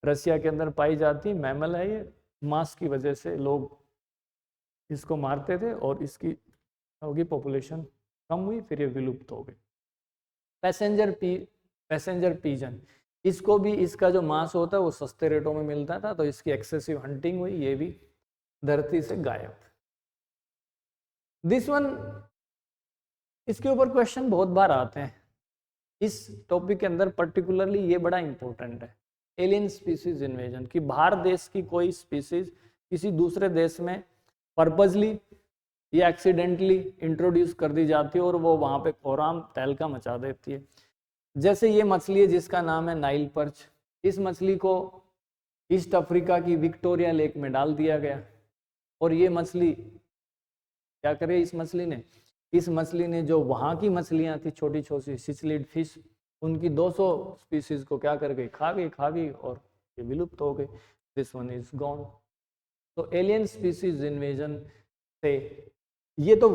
रसिया के अंदर पाई जाती मैमल है। ये मांस की वजह से लोग इसको मारते थे और इसकी होगी पॉपुलेशन कम हुई, फिर ये विलुप्त हो गई। पैसेंजर पीजन, इसको भी, इसका जो मांस होता है वो सस्ते रेटों में मिलता था, तो इसकी एक्सेसिव हंटिंग हुई, ये भी धरती से गायब। दिस वन, इसके ऊपर क्वेश्चन बहुत बार आते हैं इस टॉपिक के अंदर, पर्टिकुलरली ये बड़ा इंपॉर्टेंट है, एलियन स्पीसीज इन्वेजन, कि बाहर देश की कोई स्पीसीज किसी दूसरे देश में पर्पजली या एक्सीडेंटली इंट्रोड्यूस कर दी जाती है और वो वहां पे कोराम तहलका मचा देती है। जैसे ये मछली है जिसका नाम है नाइल पर्च। इस मछली को ईस्ट अफ्रीका की विक्टोरिया लेक में डाल दिया गया और ये मछली क्या करे? इस मछली ने जो वहां की मछलियां थी छोटी छोटी सिचलिड फिश, उनकी 200 स्पीसीज को क्या कर गई? खा गई और ये विलुप्त हो गई। This one is gone. तो एलियन स्पीसीज इन्वेजन से, ये तो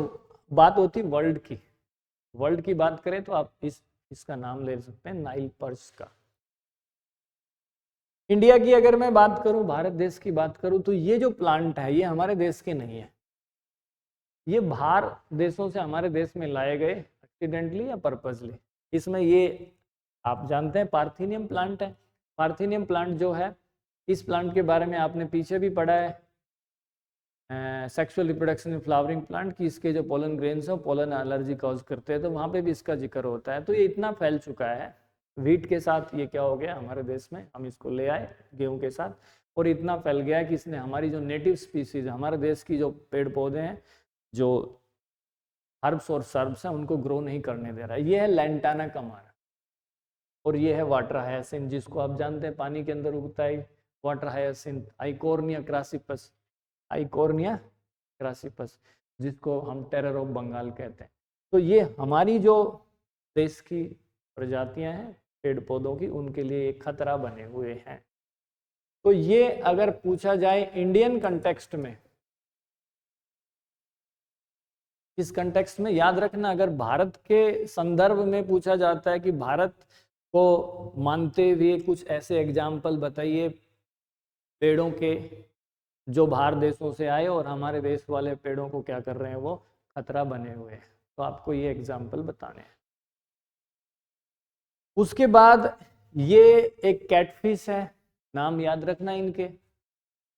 बात होती वर्ल्ड की बात करें तो आप इसका नाम ले सकते हैं नाइल पर्च का। इंडिया की अगर मैं बात करूं, भारत देश की बात करूं, तो ये जो प्लांट है ये हमारे देश के नहीं है, ये बाहर देशों से हमारे देश में लाए गए एक्सीडेंटली या पर्पजली। इसमें ये आप जानते हैं पार्थिनियम प्लांट है। पार्थिनियम प्लांट जो है, इस प्लांट के बारे में आपने पीछे भी पढ़ा है, sexual reproduction in flowering plant, की इसके जो पोलन ग्रेन्स है पोलन एलर्जी कॉज करते हैं, तो वहाँ पे भी इसका जिक्र होता है। तो ये इतना फैल चुका है, व्हीट के साथ ये क्या हो गया हमारे देश में, हम इसको ले आए गेहूं के साथ, और इतना फैल गया है कि इसने हमारी जो नेटिव स्पीसीज, हमारे देश की जो पेड़ पौधे हैं, जो हर्ब्स और सर्ब्स हैं, उनको ग्रो नहीं करने दे रहा है। ये है लैंटाना कमारा और ये है वाटर हायासिंथ, जिसको आप जानते हैं पानी के अंदर उगता है वाटर हायासिंथ। आइकोर्निया क्रासिपस, जिसको हम टेरर ऑफ बंगाल कहते हैं। तो ये हमारी जो देश की प्रजातियां हैं पेड़ पौधों की, उनके लिए एक खतरा बने हुए हैं। तो ये अगर पूछा जाए इंडियन कंटेक्स्ट में, इस कंटेक्स्ट में याद रखना, अगर भारत के संदर्भ में पूछा जाता है कि भारत को मानते हुए कुछ ऐसे एग्जाम्पल बताइए पेड़ों के जो बाहर देशों से आए और हमारे देश वाले पेड़ों को क्या कर रहे हैं, वो खतरा बने हुए हैं, तो आपको ये एग्जाम्पल बताने हैं। उसके बाद ये एक कैटफिश है, नाम याद रखना इनके,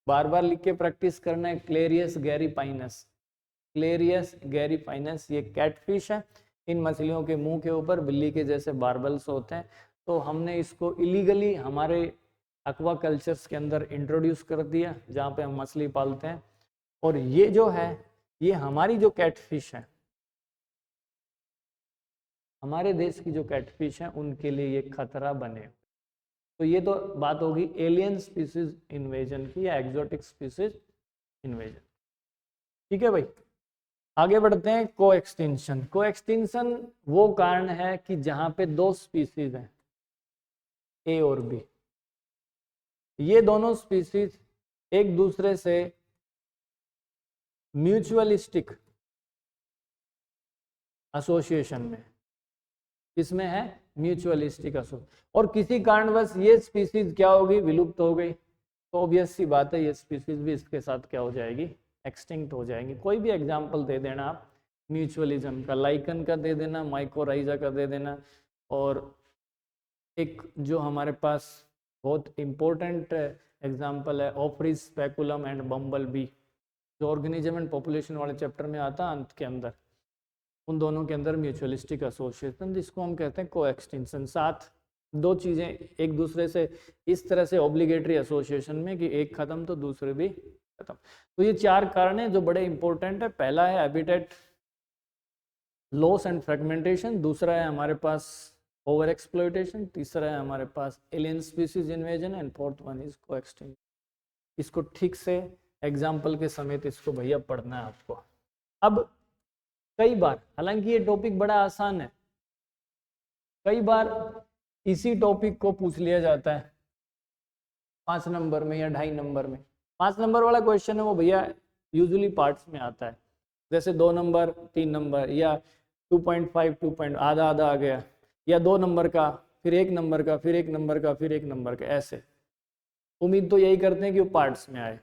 बार बार लिख के प्रैक्टिस करना है, क्लेरियस गैरीपाइनस। ये कैटफिश है। इन मछलियों के मुंह के ऊपर बिल्ली के जैसे बार्बल्स होते हैं। तो हमने इसको इलीगली हमारे एक्वाकल्चर्स के अंदर इंट्रोड्यूस कर दिया, जहाँ पे हम मछली पालते हैं। और ये जो है, ये हमारी जो कैटफिश है, हमारे देश की जो कैटफिश है उनके लिए ये खतरा बने। तो ये तो बात होगी एलियन स्पीसीज इन्वेजन की या एक्सोटिक स्पीसीज इन्वेजन। ठीक है भाई, आगे बढ़ते हैं। को एक्सटिंक्शन। को एक्सटिंक्शन वो कारण है कि जहां पे दो स्पीसीज हैं, ए और बी, ये दोनों स्पीसीज एक दूसरे से म्यूचुअलिस्टिक एसोसिएशन में, किसमें है, म्यूचुअलिस्टिक एसोसिएशन, और किसी कारणवश ये स्पीसीज क्या होगी, विलुप्त हो गई, तो ऑब्वियस सी बात है ये स्पीसीज भी इसके साथ क्या हो जाएगी, एक्सटिंक्ट हो जाएंगे। कोई भी एग्जाम्पल दे देना आप म्यूचुअलिज्म का, लाइकन का दे देना, माइकोराइजा का दे देना, और एक जो हमारे पास बहुत इंपॉर्टेंट एग्जाम्पल है ऑफरिज स्पेकुलम एंड बम्बल बी, जो ऑर्गेनिज्म एंड पॉपुलेशन वाले चैप्टर में आता है अंत के अंदर, उन दोनों के अंदर म्यूचुअलिस्टिक एसोसिएशन, जिसको हम कहते हैं को एक्सटिंक्शन। साथ दो चीज़ें एक दूसरे से इस तरह से ऑब्लिगेटरी एसोसिएशन में कि एक खत्म तो दूसरे भी खत्म। तो ये चार कारण हैं जो बड़े इंपॉर्टेंट है। पहला है हैबिटेट लॉस एंड फ्रेगमेंटेशन, दूसरा है हमारे पास ओवर एक्सप्लॉयटेशन, तीसरा है हमारे पास alien species invasion, and fourth one is coextinction. इसको ठीक से एग्जाम्पल के समेत इसको भैया पढ़ना है आपको। अब कई बार, हालांकि ये टॉपिक बड़ा आसान है, कई बार इसी टॉपिक को पूछ लिया जाता है 5 नंबर में या 2.5 नंबर में। 5 नंबर वाला क्वेश्चन है वो भैया यूजुअली पार्ट्स में आता है, जैसे 2 नंबर 3 नंबर, या 2.5 2. आधा आधा आ गया, या 2 नंबर का, फिर 1 नंबर का, फिर 1 नंबर का, फिर 1 नंबर का, ऐसे। उम्मीद तो यही करते हैं कि वो पार्ट्स में आए।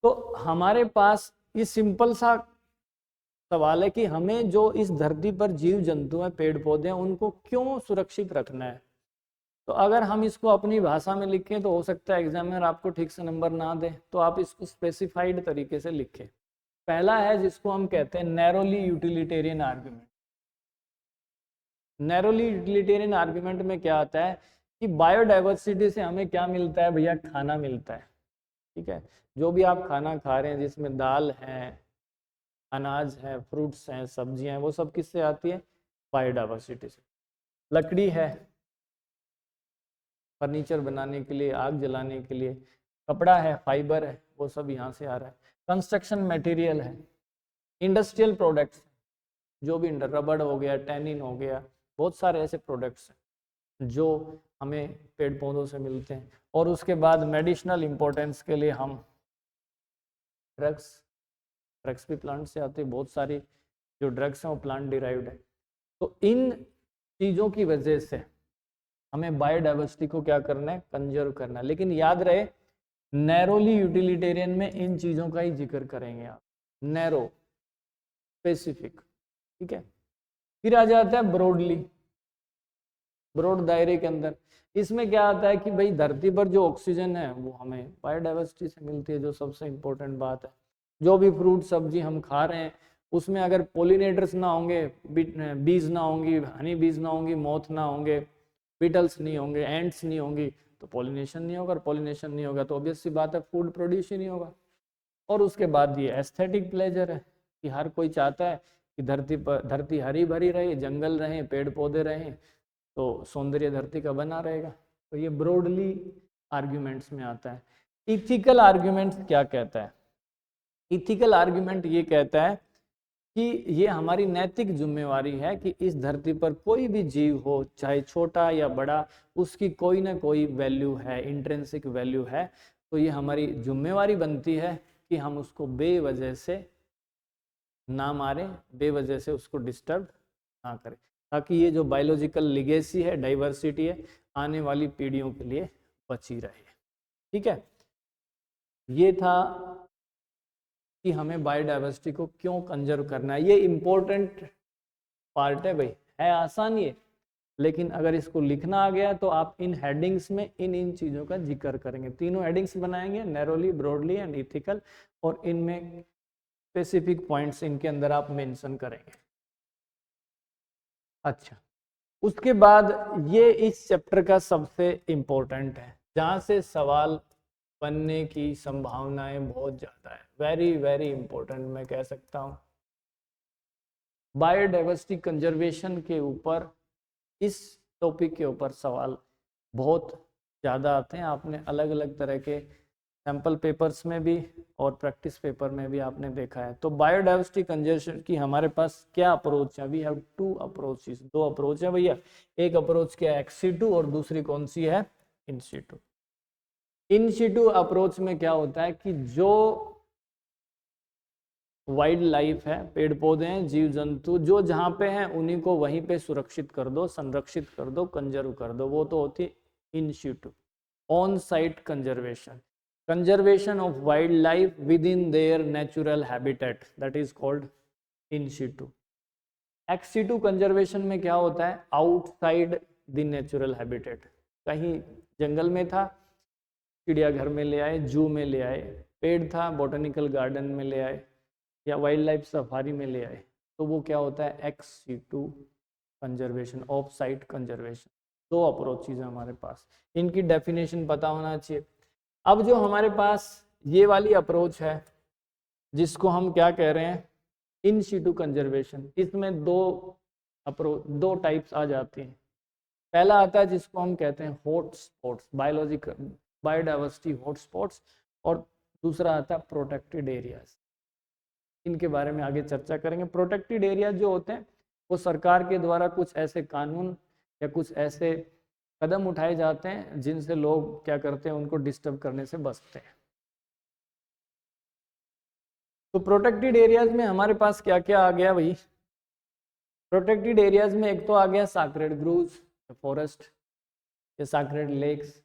तो हमारे पास ये सिंपल सा सवाल है कि हमें जो इस धरती पर जीव जंतु हैं, पेड़ पौधे हैं, उनको क्यों सुरक्षित रखना है। तो अगर हम इसको अपनी भाषा में लिखें तो हो सकता है एग्जामिनर आपको ठीक से नंबर ना दे, तो आप इसको स्पेसिफाइड तरीके से लिखें। पहला है जिसको हम कहते हैं narrowly utilitarian argument. Narrowly utilitarian argument में क्या आता है कि बायोडाइवर्सिटी से हमें क्या मिलता है भैया, खाना मिलता है। ठीक है, जो भी आप खाना खा रहे हैं जिसमें दाल है, अनाज है, फ्रूट्स हैं, सब्जियां हैं, वो सब किससे आती है, बायोडाइवर्सिटी से। लकड़ी है फर्नीचर बनाने के लिए, आग जलाने के लिए, कपड़ा है, फाइबर है, वो सब यहाँ से आ रहा है। कंस्ट्रक्शन मटेरियल है, इंडस्ट्रियल प्रोडक्ट्स, जो भी रबड़ हो गया, टैनिन हो गया, बहुत सारे ऐसे प्रोडक्ट्स हैं जो हमें पेड़ पौधों से मिलते हैं। और उसके बाद मेडिसिनल इंपॉर्टेंस के लिए हम ड्रग्स भी प्लांट से आते हैं, बहुत सारी जो ड्रग्स हैं वो प्लांट डिराइव्ड है। तो इन चीज़ों की वजह से हमें बायोडाइवर्सिटी को क्या करना है, कंजर्व करना है। लेकिन याद रहे नैरोली यूटिलिटेरियन में इन चीज़ों का ही जिक्र करेंगे आप, नैरो स्पेसिफिक। ठीक है, फिर आ जाता है ब्रॉडली, ब्रॉड दायरे के अंदर। इसमें क्या आता है कि भाई धरती पर जो ऑक्सीजन है वो हमें बायोडाइवर्सिटी से मिलती है, जो सबसे इंपॉर्टेंट बात है। जो भी फ्रूट सब्जी हम खा रहे हैं उसमें अगर पोलिनेटर्स ना होंगे, बीज ना होंगी, हनी बीज ना होंगी, मोथ ना होंगे, बीटल्स नहीं होंगे, एंट्स नहीं होंगी, तो पॉलिनेशन नहीं होगा, और पॉलिनेशन नहीं होगा तो ऑब्वियस सी बात है फूड प्रोड्यूस ही नहीं होगा। और उसके बाद ये एस्थेटिक प्लेजर है कि हर कोई चाहता है कि धरती हरी भरी रहे, जंगल रहे, पेड़ पौधे रहें, तो सौंदर्य धरती का बना रहेगा। तो ये ब्रॉडली आर्ग्यूमेंट्स में आता है। इथिकल आर्ग्यूमेंट्स क्या कहता है, इथिकल आर्ग्यूमेंट ये कहता है कि ये हमारी नैतिक जिम्मेवारी है कि इस धरती पर कोई भी जीव हो, चाहे छोटा या बड़ा, उसकी कोई ना कोई वैल्यू है, इंट्रिंसिक वैल्यू है। तो ये हमारी जिम्मेवारी बनती है कि हम उसको बेवजह से ना मारें, बेवजह से उसको डिस्टर्ब ना करें, ताकि ये जो बायोलॉजिकल लिगेसी है, डाइवर्सिटी है, आने वाली पीढ़ियों के लिए बची रहे। ठीक है, ये था कि हमें बायोडाइवर्सिटी को क्यों कंजर्व करना है। ये इंपॉर्टेंट पार्ट है भाई, है आसान ये, लेकिन अगर इसको लिखना आ गया तो आप इन हेडिंग्स में इन चीज़ों का जिक्र करेंगे। तीनों हेडिंग्स बनाएंगे, नैरोली, ब्रॉडली एंड इथिकल, और इनमें स्पेसिफिक पॉइंट्स इनके अंदर आप मेंशन करेंगे। अच्छा, उसके बाद ये इस चैप्टर का सबसे इम्पोर्टेंट है, जहाँ से सवाल बनने की संभावनाएं बहुत ज़्यादा है। वेरी वेरी इंपॉर्टेंट मैं कह सकता हूँ, बायोडाइवर्सिटी कंजर्वेशन के ऊपर, इस टॉपिक के ऊपर सवाल बहुत ज़्यादा आते हैं। आपने अलग अलग तरह के सैम्पल पेपर्स में भी और प्रैक्टिस पेपर में भी आपने देखा है। तो बायोडाइवर्सिटी कंजर्वेशन की हमारे पास क्या अप्रोच है? वी हैव टू अप्रोचेस, दो अप्रोच है भैया। एक अप्रोच क्या है? एक्स सीटू, और दूसरी कौन सी है? In situ. In situ approach में क्या होता है कि जो वाइल्ड लाइफ है, पेड़ पौधे हैं, जीव जंतु जो जहाँ पे हैं उन्हीं को वहीं पे सुरक्षित कर दो, संरक्षित कर दो, कंजर्व कर दो, वो तो होती है in situ, on site conservation. Conservation of wildlife within their natural habitat, that is called in situ. Ex situ conservation में क्या होता है? आउटसाइड द नेचुरल हैबिटेट, कहीं जंगल में था, चिड़ियाघर में ले आए, जू में ले आए, पेड़ था, बॉटनिकल गार्डन में ले आए, या वाइल्ड लाइफ सफारी में ले आए, तो वो क्या होता है? Ex situ conservation, off site conservation. दो अप्रोचेज है हमारे पास, इनकी डेफिनेशन पता होना चाहिए। अब जो हमारे पास ये वाली अप्रोच है जिसको हम क्या कह रहे हैं? इन सीटू कंजर्वेशन, इसमें दो टाइप्स आ जाती हैं। पहला आता है जिसको हम कहते हैं hot spots, biological biodiversity hot spots, और दूसरा आता है प्रोटेक्टेड एरियाज। इनके बारे में आगे चर्चा करेंगे। प्रोटेक्टेड एरिया जो होते हैं वो सरकार के द्वारा कुछ ऐसे कानून या कुछ ऐसे कदम उठाए जाते हैं जिनसे लोग क्या करते हैं? उनको डिस्टर्ब करने से बचते हैं। तो प्रोटेक्टेड एरियाज में हमारे पास क्या क्या आ गया भाई? प्रोटेक्टेड एरियाज में एक तो आ गया सैक्रेड ग्रोव्स, फॉरेस्ट, या सैक्रेड लेक्स,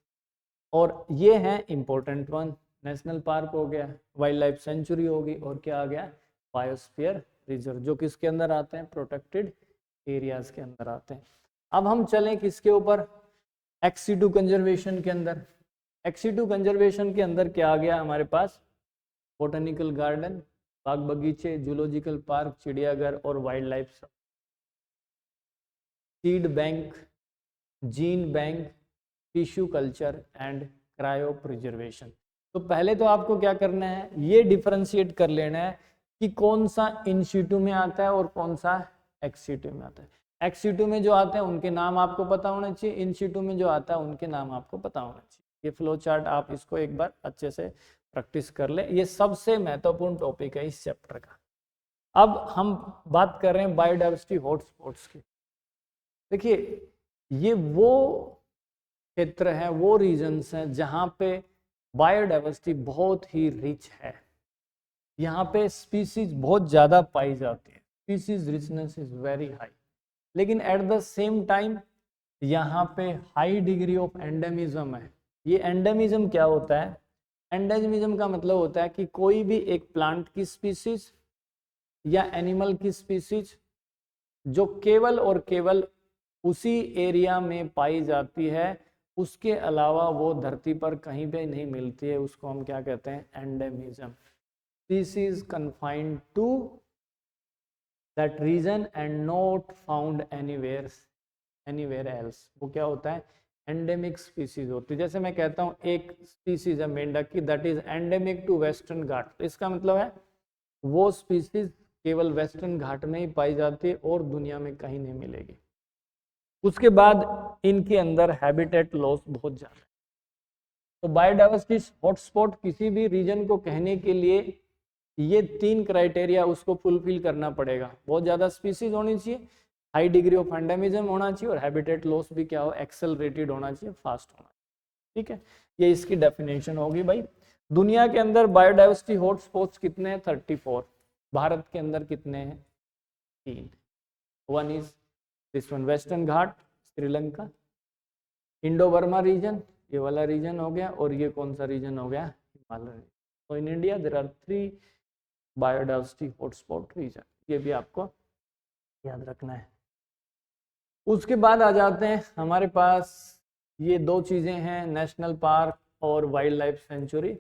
और ये है इंपॉर्टेंट वन, नेशनल पार्क हो गया, वाइल्ड लाइफ सेंचुरी होगी, और क्या आ गया? बायोस्फीयर रिजर्व, जो किसके अंदर आते हैं? प्रोटेक्टेड एरियाज के अंदर आते हैं। अब हम चलें किसके ऊपर? एक्स सीटू कंजर्वेशन के अंदर। एक्स सीटू कंजर्वेशन के अंदर क्या आ गया हमारे पास? बोटेनिकल गार्डन, बाग बगीचे, जूलॉजिकल पार्क, चिड़ियाघर, और wild life, seed bank, gene bank, tissue culture and cryo preservation. तो पहले तो आपको क्या करना है? ये डिफरेंशिएट कर लेना है कि कौन सा इन सीटू में आता है और कौन सा एक्स सीटू में आता है। एक्स सीटू में जो आते हैं उनके नाम आपको पता होना चाहिए, इन सीटू में जो आता है उनके नाम आपको पता होना चाहिए। ये फ्लो चार्ट आप इसको एक बार अच्छे से प्रैक्टिस कर ले, ये सबसे महत्वपूर्ण टॉपिक है इस चैप्टर का। अब हम बात कर रहे हैं बायोडाइवर्सिटी हॉटस्पॉट्स की। देखिए, ये वो क्षेत्र है, वो रीजन्स हैं जहाँ पे बायोडाइवर्सिटी बहुत ही रिच है। यहाँ पे स्पीसीज बहुत ज़्यादा पाई जाती है, species richness is very high, लेकिन एट द सेम टाइम यहाँ पे हाई डिग्री ऑफ एंडेमिज्म है। ये एंडेमिज्म क्या होता है? एंडेमिज्म का मतलब होता है कि कोई भी एक प्लांट की स्पीसीज या एनिमल की स्पीसीज जो केवल और केवल उसी एरिया में पाई जाती है, उसके अलावा वो धरती पर कहीं पे नहीं मिलती है, उसको हम क्या कहते हैं? Endemism. Species confined to that region and not found anywhere else, वो क्या होता है? एंडेमिक स्पीसीज होती है। जैसे मैं कहता हूँ एक स्पीसीज है मेंढक की, that is endemic to Western Ghat, तो इसका मतलब है वो स्पीसीज केवल वेस्टर्न घाट में ही पाई जाती है और दुनिया में कहीं नहीं मिलेगी। उसके बाद इनके अंदर हैबिटेट लॉस बहुत ज्यादा है। तो बायोडाइवर्सिटी हॉटस्पॉट किसी भी रीजन को कहने के लिए ये 3 क्राइटेरिया उसको फुलफिल करना पड़ेगा। बहुत ज्यादा स्पीसीज होनी चाहिए, हाई डिग्री ऑफ एंडेमिज्म होना चाहिए, और हैबिटेट लॉस भी क्या हो? एक्सेलरेटेड होना चाहिए, फास्ट होना चाहिए। ठीक है, ये इसकी डेफिनेशन होगी भाई। दुनिया के अंदर बायोडाइवर्सिटी हॉटस्पॉट्स कितने हैं? 34। भारत के अंदर कितने हैं? 3। One is this one, Western Ghat, Sri Lanka, Indo Burma region, ये वाला रीजन हो गया, और ये कौन सा रीजन हो गया? हिमालय। तो in India there are 3 biodiversity hotspot region, ये भी आपको याद रखना है। उसके बाद आ जाते हैं हमारे पास ये 2 चीजें हैं, नेशनल पार्क और वाइल्ड लाइफ सेंचुरी।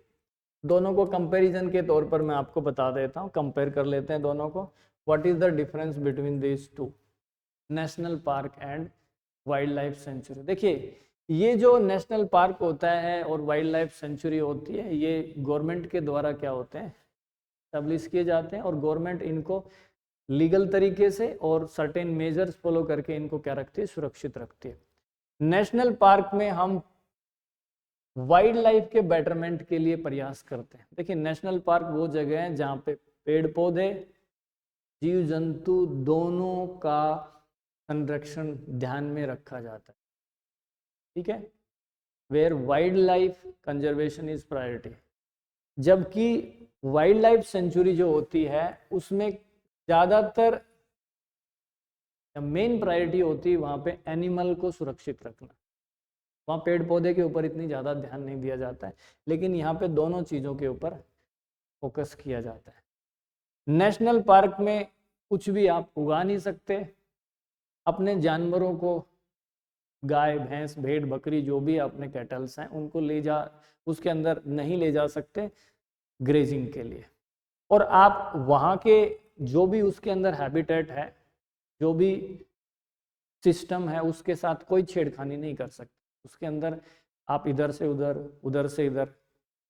दोनों को कंपैरिजन के तौर पर मैं आपको बता देता हूँ, कंपेयर कर लेते हैं दोनों को। What is the difference between this two, national park and wildlife sanctuary? देखिए, ये जो नेशनल पार्क होता है और वाइल्ड लाइफ सेंचुरी होती है, ये गवर्नमेंट के द्वारा क्या होते हैं? एस्टेब्लिश किए जाते हैं, और गवर्नमेंट इनको लीगल तरीके से और सर्टेन मेजर्स फॉलो करके इनको क्या रखती है, सुरक्षित रखती है। नेशनल पार्क में हम वाइल्ड लाइफ के बेटरमेंट के लिए प्रयास करते हैं। देखिए नेशनल पार्क वो जगह है जहाँ पे पेड़ पौधे, जीव जंतु दोनों का संरक्षण ध्यान में रखा जाता है, ठीक है, where wildlife conservation is priority. जबकि वाइल्ड लाइफ सेंचुरी जो होती है उसमें ज़्यादातर मेन प्रायोरिटी होती है वहाँ पे एनिमल को सुरक्षित रखना। वहाँ पेड़ पौधे के ऊपर इतनी ज़्यादा ध्यान नहीं दिया जाता है, लेकिन यहाँ पे दोनों चीज़ों के ऊपर फोकस किया जाता है। नेशनल पार्क में कुछ भी आप उगा नहीं सकते, अपने जानवरों को, गाय भैंस भेड़ बकरी जो भी अपने कैटल्स हैं उनको उसके अंदर नहीं ले जा सकते ग्रेजिंग के लिए। और आप वहाँ के जो भी उसके अंदर हैबिटेट है, जो भी सिस्टम है, उसके साथ कोई छेड़खानी नहीं कर सकते। उसके अंदर आप इधर से उधर, उधर से इधर,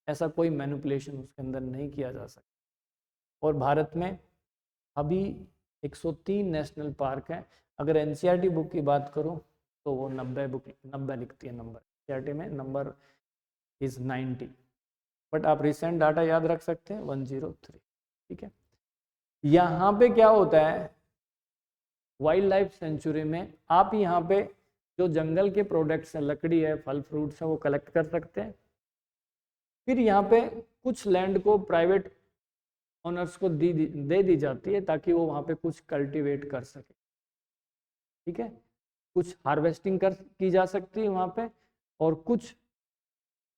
ऐसा कोई मैनिपुलेशन उसके अंदर नहीं किया जा सकता। और भारत में अभी 103 नेशनल पार्क हैं। अगर एनसीईआरटी बुक की बात करूं तो वो 90 लिखती है नंबर, एनसीईआरटी में नंबर इज 90, बट आप रिसेंट डाटा याद रख सकते हैं 103, ठीक है। यहाँ पे क्या होता है, वाइल्ड लाइफ सेंचुरी में आप यहाँ पे जो जंगल के प्रोडक्ट्स हैं, लकड़ी है, फल फ्रूट्स हैं, वो कलेक्ट कर सकते हैं। फिर यहाँ पे कुछ लैंड को प्राइवेट ओनर्स को दे दी जाती है ताकि वो वहाँ पे कुछ कल्टीवेट कर सके, ठीक है, कुछ हार्वेस्टिंग की जा सकती है वहाँ पे, और कुछ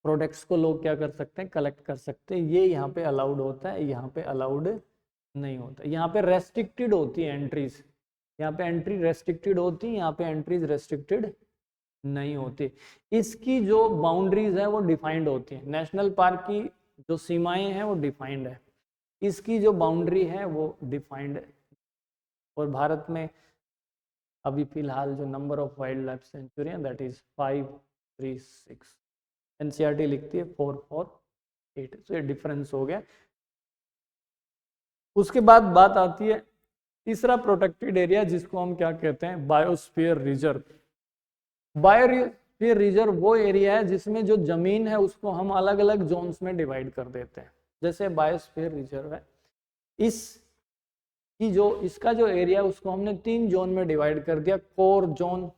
प्रोडक्ट्स को लोग क्या कर सकते हैं, कलेक्ट कर सकते हैं। ये यहाँ पे अलाउड होता है, यहाँ पे अलाउड नहीं होता। यहाँ पे रेस्ट्रिक्टेड होती है एंट्रीज, यहाँ पे एंट्री रेस्ट्रिक्टेड होती है, यहाँ पे एंट्रीज रेस्ट्रिक्टेड नहीं होती। इसकी जो बाउंड्रीज है वो डिफाइंड होती है। नेशनल पार्क की जो सीमाएं हैं वो डिफाइंड है, इसकी जो बाउंड्री है वो डिफाइंड है। और भारत में अभी फिलहाल जो number of wildlife century है दैट इज 536, एनसीईआरटी लिखती है 448, तो ये डिफरेंस हो गया। उसके बाद बात आती है तीसरा प्रोटेक्टेड एरिया, जिसको हम क्या कहते हैं, बायोस्फीयर रिजर्व। बायोस्फीयर रिजर्व वो एरिया है जिसमें जो जमीन है उसको हम अलग अलग जोन्स में डिवाइड कर देते हैं। जैसे बायोस्फीयर रिजर्व है, इसका जो एरिया है उसको हमने 3 जोन में डिवाइड कर दिया। कोर जोन,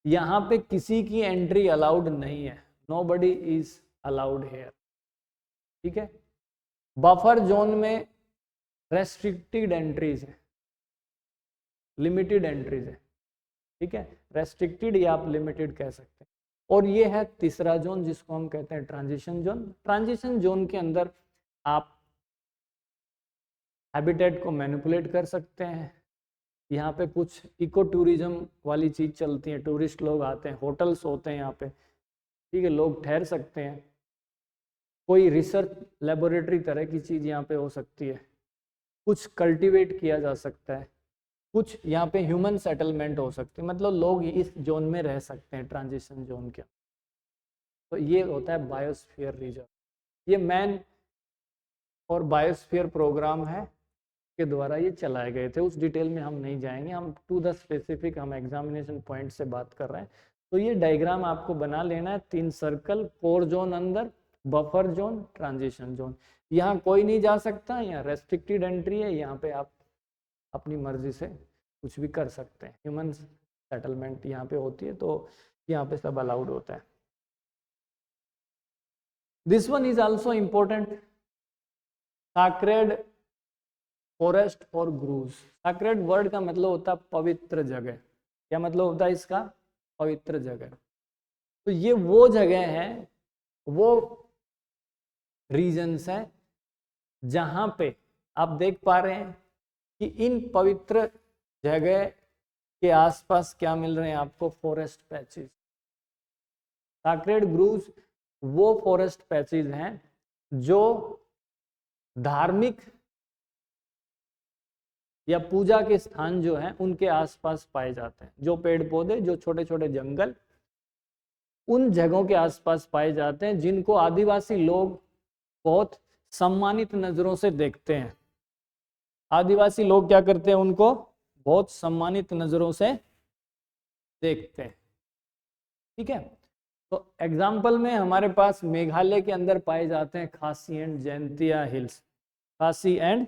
यहाँ पे किसी की एंट्री अलाउड नहीं है, नोबडी इज अलाउड हेयर, ठीक है। बफर जोन में रेस्ट्रिक्टेड एंट्रीज है, लिमिटेड एंट्रीज है, ठीक है, रेस्ट्रिक्टेड या आप लिमिटेड कह सकते हैं। और ये है तीसरा जोन जिसको हम कहते हैं ट्रांजिशन जोन। ट्रांजिशन जोन के अंदर आप हैबिटेट को मैनिपुलेट कर सकते हैं। यहाँ पे कुछ इको टूरिज्म वाली चीज चलती है, टूरिस्ट लोग आते हैं, होटल्स होते हैं यहाँ पे, ठीक है, लोग ठहर सकते हैं। कोई रिसर्च लेबोरेटरी तरह की चीज यहाँ पे हो सकती है, कुछ कल्टीवेट किया जा सकता है, कुछ यहाँ पे ह्यूमन सेटलमेंट हो सकती है, मतलब लोग इस जोन में रह सकते हैं ट्रांजिशन जोन के। तो ये होता है बायोस्फीयर रिजर्व। ये मैन और बायोस्फीयर प्रोग्राम है के द्वारा ये चलाए गए थे। उस डिटेल में हम नहीं जाएंगे, हम टू द स्पेसिफिक हम एग्जामिनेशन पॉइंट से बात कर रहे हैं। तो ये डायग्राम आपको बना लेना है, 3 सर्कल, कोर जोन अंदर, बफर जोन, ट्रांजिशन जोन। यहाँ कोई नहीं जा सकता, यहाँ रेस्ट्रिक्टेड एंट्री है, यहाँ पे आप अपनी मर्जी से कुछ भी कर सकते हैं। ह्यूमन सेटलमेंट यहाँ पे होती है, तो यहाँ पे सब अलाउड होता है। This one is also important, sacred forest और ग्रूव्स। सैक्रेड वर्ड का मतलब होता है पवित्र जगह। क्या मतलब होता है इसका, पवित्र जगह। तो ये वो जगह है, वो रीजन्स हैं जहां पे आप देख पा रहे हैं कि इन पवित्र जगह के आसपास क्या मिल रहे हैं आपको, फॉरेस्ट पैचेस। सैक्रेड ग्रूव्स वो फॉरेस्ट पैचेस हैं जो धार्मिक या पूजा के स्थान जो हैं उनके आसपास पाए जाते हैं। जो पेड़ पौधे, जो छोटे छोटे जंगल उन जगहों के आसपास पाए जाते हैं, जिनको आदिवासी लोग बहुत सम्मानित नजरों से देखते हैं। आदिवासी लोग क्या करते हैं, उनको बहुत सम्मानित नजरों से देखते हैं। ठीक है, तो एग्जाम्पल में हमारे पास मेघालय के अंदर पाए जाते हैं खासी एंड जैंतिया हिल्स, खासी एंड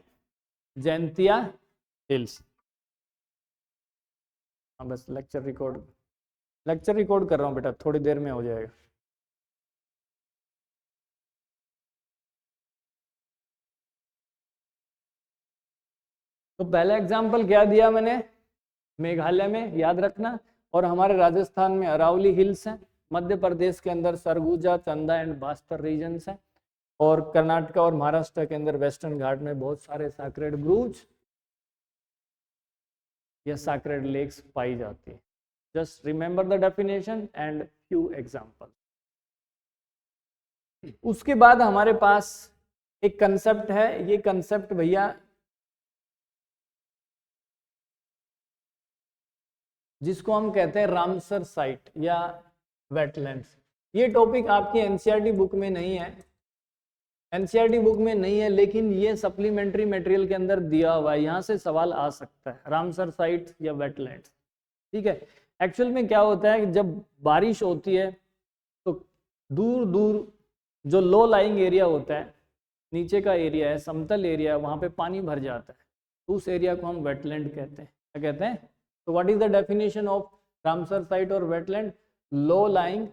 जैंतिया हिल्स। हाँ बस लेक्चर रिकॉर्ड कर रहा हूँ बेटा, थोड़ी देर में हो जाएगा। तो पहला एग्जाम्पल क्या दिया मैंने, मेघालय में, याद रखना। और हमारे राजस्थान में अरावली हिल्स हैं, मध्य प्रदेश के अंदर सरगुजा, चंदा एंड बास्तर रीजन्स हैं, और कर्नाटक और महाराष्ट्र के अंदर वेस्टर्न घाट में बहुत सारे सैक्रेड ग्रूव्स या सैक्रेड लेक्स पाई जाती है। Just remember the definition and few example. उसके बाद हमारे पास एक कंसेप्ट है, ये कंसेप्ट भैया जिसको हम कहते हैं रामसर साइट या वेटलैंड्स। ये टॉपिक आपकी एनसीईआरटी बुक में नहीं है, एनसीईआरटी बुक में नहीं है, लेकिन ये सप्लीमेंट्री मटेरियल के अंदर दिया हुआ है, यहाँ से सवाल आ सकता है, रामसर साइट या वेटलैंड्स। ठीक है, एक्चुअल में क्या होता है कि जब बारिश होती है तो दूर दूर जो लो लाइंग एरिया होता है, नीचे का एरिया है, समतल एरिया है, वहाँ पे पानी भर जाता है, तो उस एरिया को हम वेटलैंड कहते हैं। क्या कहते हैं? तो what is the definition of Ramsar site और wetland? Low lying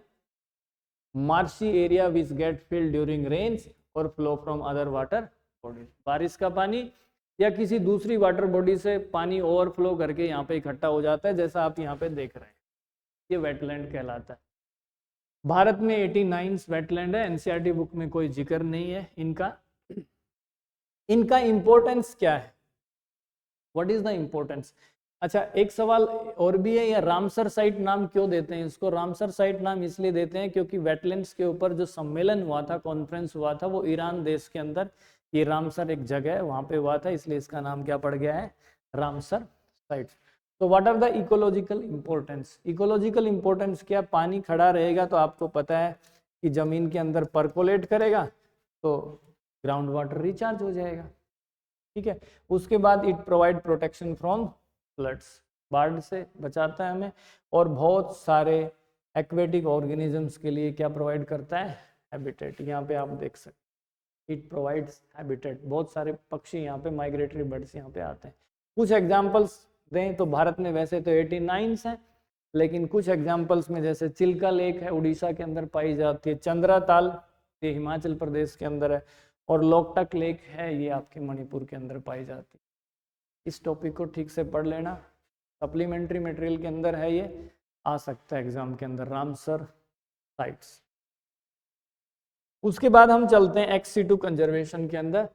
marshy area which get filled during rains और flow from other water bodies. बारिश का पानी या किसी दूसरी वाटर बॉडी से पानी ओवरफ्लो करके यहाँ पे इकट्ठा हो जाता है, जैसा आप यहाँ पे देख रहे हैं, ये वेटलैंड कहलाता है। भारत में 89 वेटलैंड है, एनसीईआरटी बुक में कोई जिक्र नहीं है इनका। इनका इंपॉर्टेंस क्या है? What is the importance? अच्छा, एक सवाल और भी है, या रामसर साइट नाम क्यों देते हैं इसको? रामसर साइट नाम इसलिए देते हैं क्योंकि वेटलैंड्स के ऊपर जो सम्मेलन हुआ था, कॉन्फ्रेंस हुआ था, वो ईरान देश के अंदर, ये रामसर एक जगह है, वहां पे हुआ था, इसलिए इसका नाम क्या पड़ गया है? Ramsar site. तो what are the ecological importance? Ecological importance क्या? पानी खड़ा रहेगा तो आपको पता है कि जमीन के अंदर परकोलेट करेगा, तो ग्राउंड वाटर रिचार्ज हो जाएगा। ठीक है, उसके बाद it provide protection from floods, बाढ़ से बचाता है हमें, और बहुत सारे एक्वेटिक ऑर्गेनिजम्स के लिए क्या प्रोवाइड करता है? हैबिटेट। यहाँ पे आप देख सकते हैं, इट प्रोवाइड्स हैबिटेट। बहुत सारे पक्षी यहाँ पे, माइग्रेटरी बर्ड्स यहाँ पे आते हैं। कुछ एग्जांपल्स दें तो भारत में वैसे तो 89 हैं, लेकिन कुछ एग्जांपल्स में जैसे चिल्का लेक है, उड़ीसा के अंदर पाई जाती है, चंद्रा ताल ये हिमाचल प्रदेश के अंदर है, और लोकटक लेक है, ये आपके मणिपुर के अंदर पाई जाती है। इस टॉपिक को ठीक से पढ़ लेना, सप्लीमेंट्री मटेरियल के अंदर है, ये आ सकता है एग्जाम के अंदर, रामसर साइट्स। उसके बाद हम चलते हैं एक्स-सिटू कंजर्वेशन के अंदर।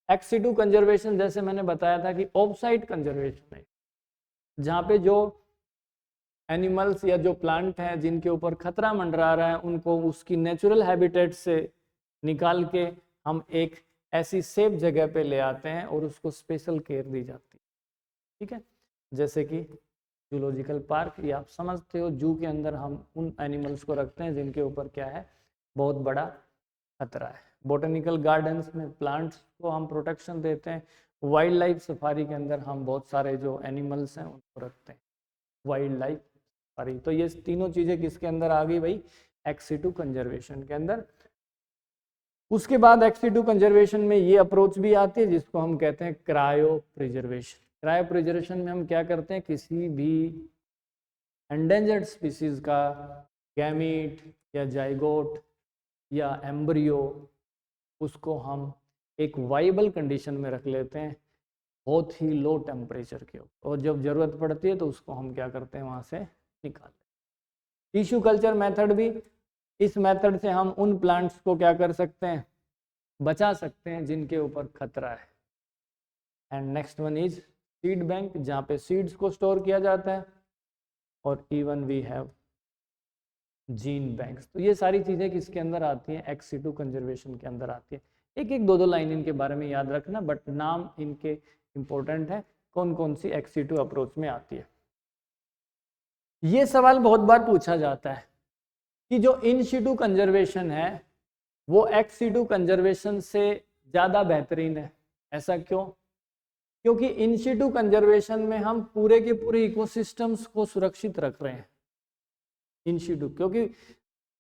एक्स-सिटू कंजर्वेशन जैसे मैंने बताया था कि ऑफ साइट कंजर्वेशन है, जहाँ पे जो एनिमल्स या जो प्लांट हैं जिनके ऊपर खतरा मंडरा रहा है, उनको उसकी नेचुरल हैबिटेट से निकाल के हम एक ऐसी सेफ जगह पे ले आते हैं और उसको स्पेशल केयर दी जाती है। ठीक है, जैसे कि जूलॉजिकल पार्क, ये आप समझते हो, जू के अंदर हम उन एनिमल्स को रखते हैं जिनके ऊपर क्या है? बहुत बड़ा खतरा है। बोटेनिकल गार्डन्स में प्लांट्स को हम प्रोटेक्शन देते हैं। वाइल्ड लाइफ सफारी के अंदर हम बहुत सारे जो एनिमल्स हैं उनको रखते हैं, वाइल्ड लाइफ सफारी। तो ये तीनों चीज़ें किसके अंदर आ गई भाई? एक्स-सिटू कंजर्वेशन के अंदर। उसके बाद एक्स-सिटू कंजर्वेशन में ये अप्रोच भी आती है जिसको हम कहते हैं क्रायो प्रिजर्वेशन। क्रायो प्रिजर्वेशन में हम क्या करते हैं? किसी भी एंडेंजर्ड स्पीसीज का गैमीट या जाइगोट या एम्ब्रियो, उसको हम एक वाइबल कंडीशन में रख लेते हैं, बहुत ही लो टेम्परेचर के, और जब जरूरत पड़ती है तो उसको हम क्या करते हैं? वहाँ से निकाल लेते हैं। टिश्यू कल्चर मेथड भी, इस मेथड से हम उन प्लांट्स को क्या कर सकते हैं? बचा सकते हैं जिनके ऊपर खतरा है। And next one is seed bank, जहाँ पे सीड्स को स्टोर किया जाता है, और even we have gene banks. तो ये सारी चीज़ें किसके अंदर आती हैं? एक्स-सिटू कंजर्वेशन के अंदर आती है। एक एक दो लाइन इनके बारे में याद रखना, बट नाम इनके इंपॉर्टेंट है, कौन कौन सी एक्स-सिटू अप्रोच में आती है। ये सवाल बहुत बार पूछा जाता है कि जो इन-सिटू कंजर्वेशन है वो एक्स-सिटू कंजर्वेशन से ज़्यादा बेहतरीन है, ऐसा क्यों? क्योंकि इन सिटू कंजर्वेशन में हम पूरे के पूरे इकोसिस्टम्स को सुरक्षित रख रहे हैं इन सिटू, क्योंकि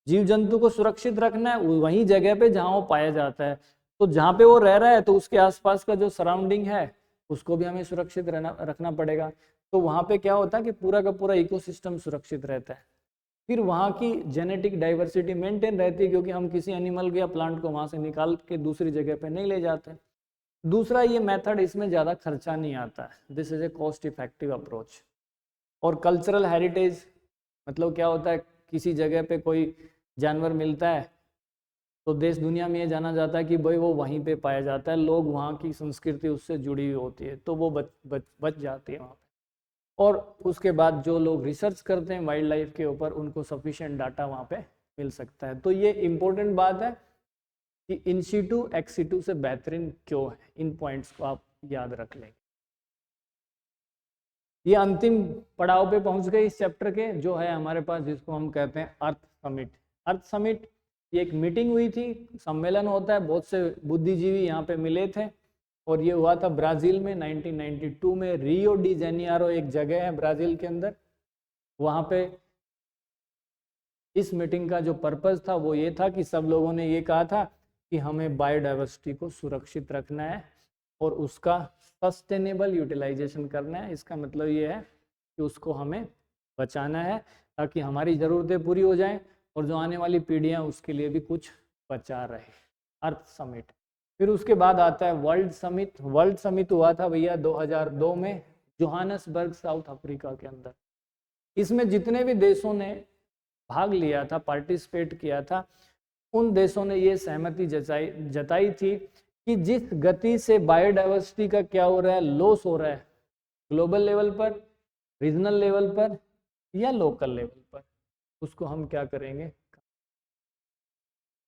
जीव जंतु को सुरक्षित रखना है वही जगह पे जहाँ वो पाया जाता है। तो जहाँ पे वो रह रहा है तो उसके आसपास का जो सराउंडिंग है उसको भी हमें सुरक्षित रखना पड़ेगा। तो वहाँ पे क्या होता है कि पूरा का पूरा इकोसिस्टम सुरक्षित रहता है, फिर वहाँ की जेनेटिक डाइवर्सिटी मेंटेन रहती है, क्योंकि हम किसी एनिमल या प्लांट को वहाँ से निकाल के दूसरी जगह पे नहीं ले जाते। दूसरा, ये मेथड, इसमें ज़्यादा खर्चा नहीं आता है, this is a cost effective approach. और कल्चरल हेरिटेज मतलब क्या होता है, किसी जगह पे कोई जानवर मिलता है तो देश दुनिया में ये जाना जाता है कि भाई वो वहीं पे पाया जाता है, लोग वहाँ की संस्कृति उससे जुड़ी हुई होती है, तो वो बच जाती है वहाँ पे। और उसके बाद जो लोग रिसर्च करते हैं वाइल्ड लाइफ के ऊपर, उनको सफिशिएंट डाटा वहाँ पे मिल सकता है। तो ये इम्पोर्टेंट बात है कि इन सिटू एक्स सिटू से बेहतरीन क्यों है, इन पॉइंट्स को आप याद रख लेंगे। ये अंतिम पड़ाव पे पहुंच गए इस चैप्टर के, जो है हमारे पास, जिसको हम कहते हैं अर्थ समिट। अर्थ समिट ये एक मीटिंग हुई थी, सम्मेलन होता है, बहुत से बुद्धिजीवी यहाँ पे मिले थे, और ये हुआ था ब्राज़ील में 1992 में। रियो डी जेनिरो एक जगह है ब्राज़ील के अंदर, वहाँ पे इस मीटिंग का जो पर्पस था वो ये था कि सब लोगों ने ये कहा था कि हमें बायोडाइवर्सिटी को सुरक्षित रखना है और उसका सस्टेनेबल यूटिलाइजेशन करना है। इसका मतलब ये है कि उसको हमें बचाना है ताकि हमारी ज़रूरतें पूरी हो जाएं और जो आने वाली पीढ़ियां उसके लिए भी कुछ बचा रहे। अर्थ समिट। फिर उसके बाद आता है वर्ल्ड समिट। वर्ल्ड समिट हुआ था भैया 2002 में जोहानसबर्ग, साउथ अफ्रीका के अंदर। इसमें जितने भी देशों ने भाग लिया था, पार्टिसिपेट किया था, उन देशों ने ये सहमति जताई थी कि जिस गति से बायोडाइवर्सिटी का क्या हो रहा है, लॉस हो रहा है, ग्लोबल लेवल पर, रीजनल लेवल पर या लोकल लेवल पर, उसको हम क्या करेंगे।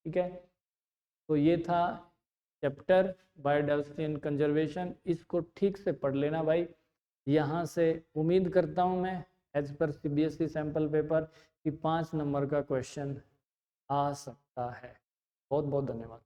ठीक है, तो ये था चैप्टर बायोडाइवर्सिटी एंड कंजर्वेशन। इसको ठीक से पढ़ लेना भाई। यहाँ से उम्मीद करता हूँ मैं as per CBSE sample paper कि 5 नंबर का क्वेश्चन आ सकता है। बहुत बहुत धन्यवाद।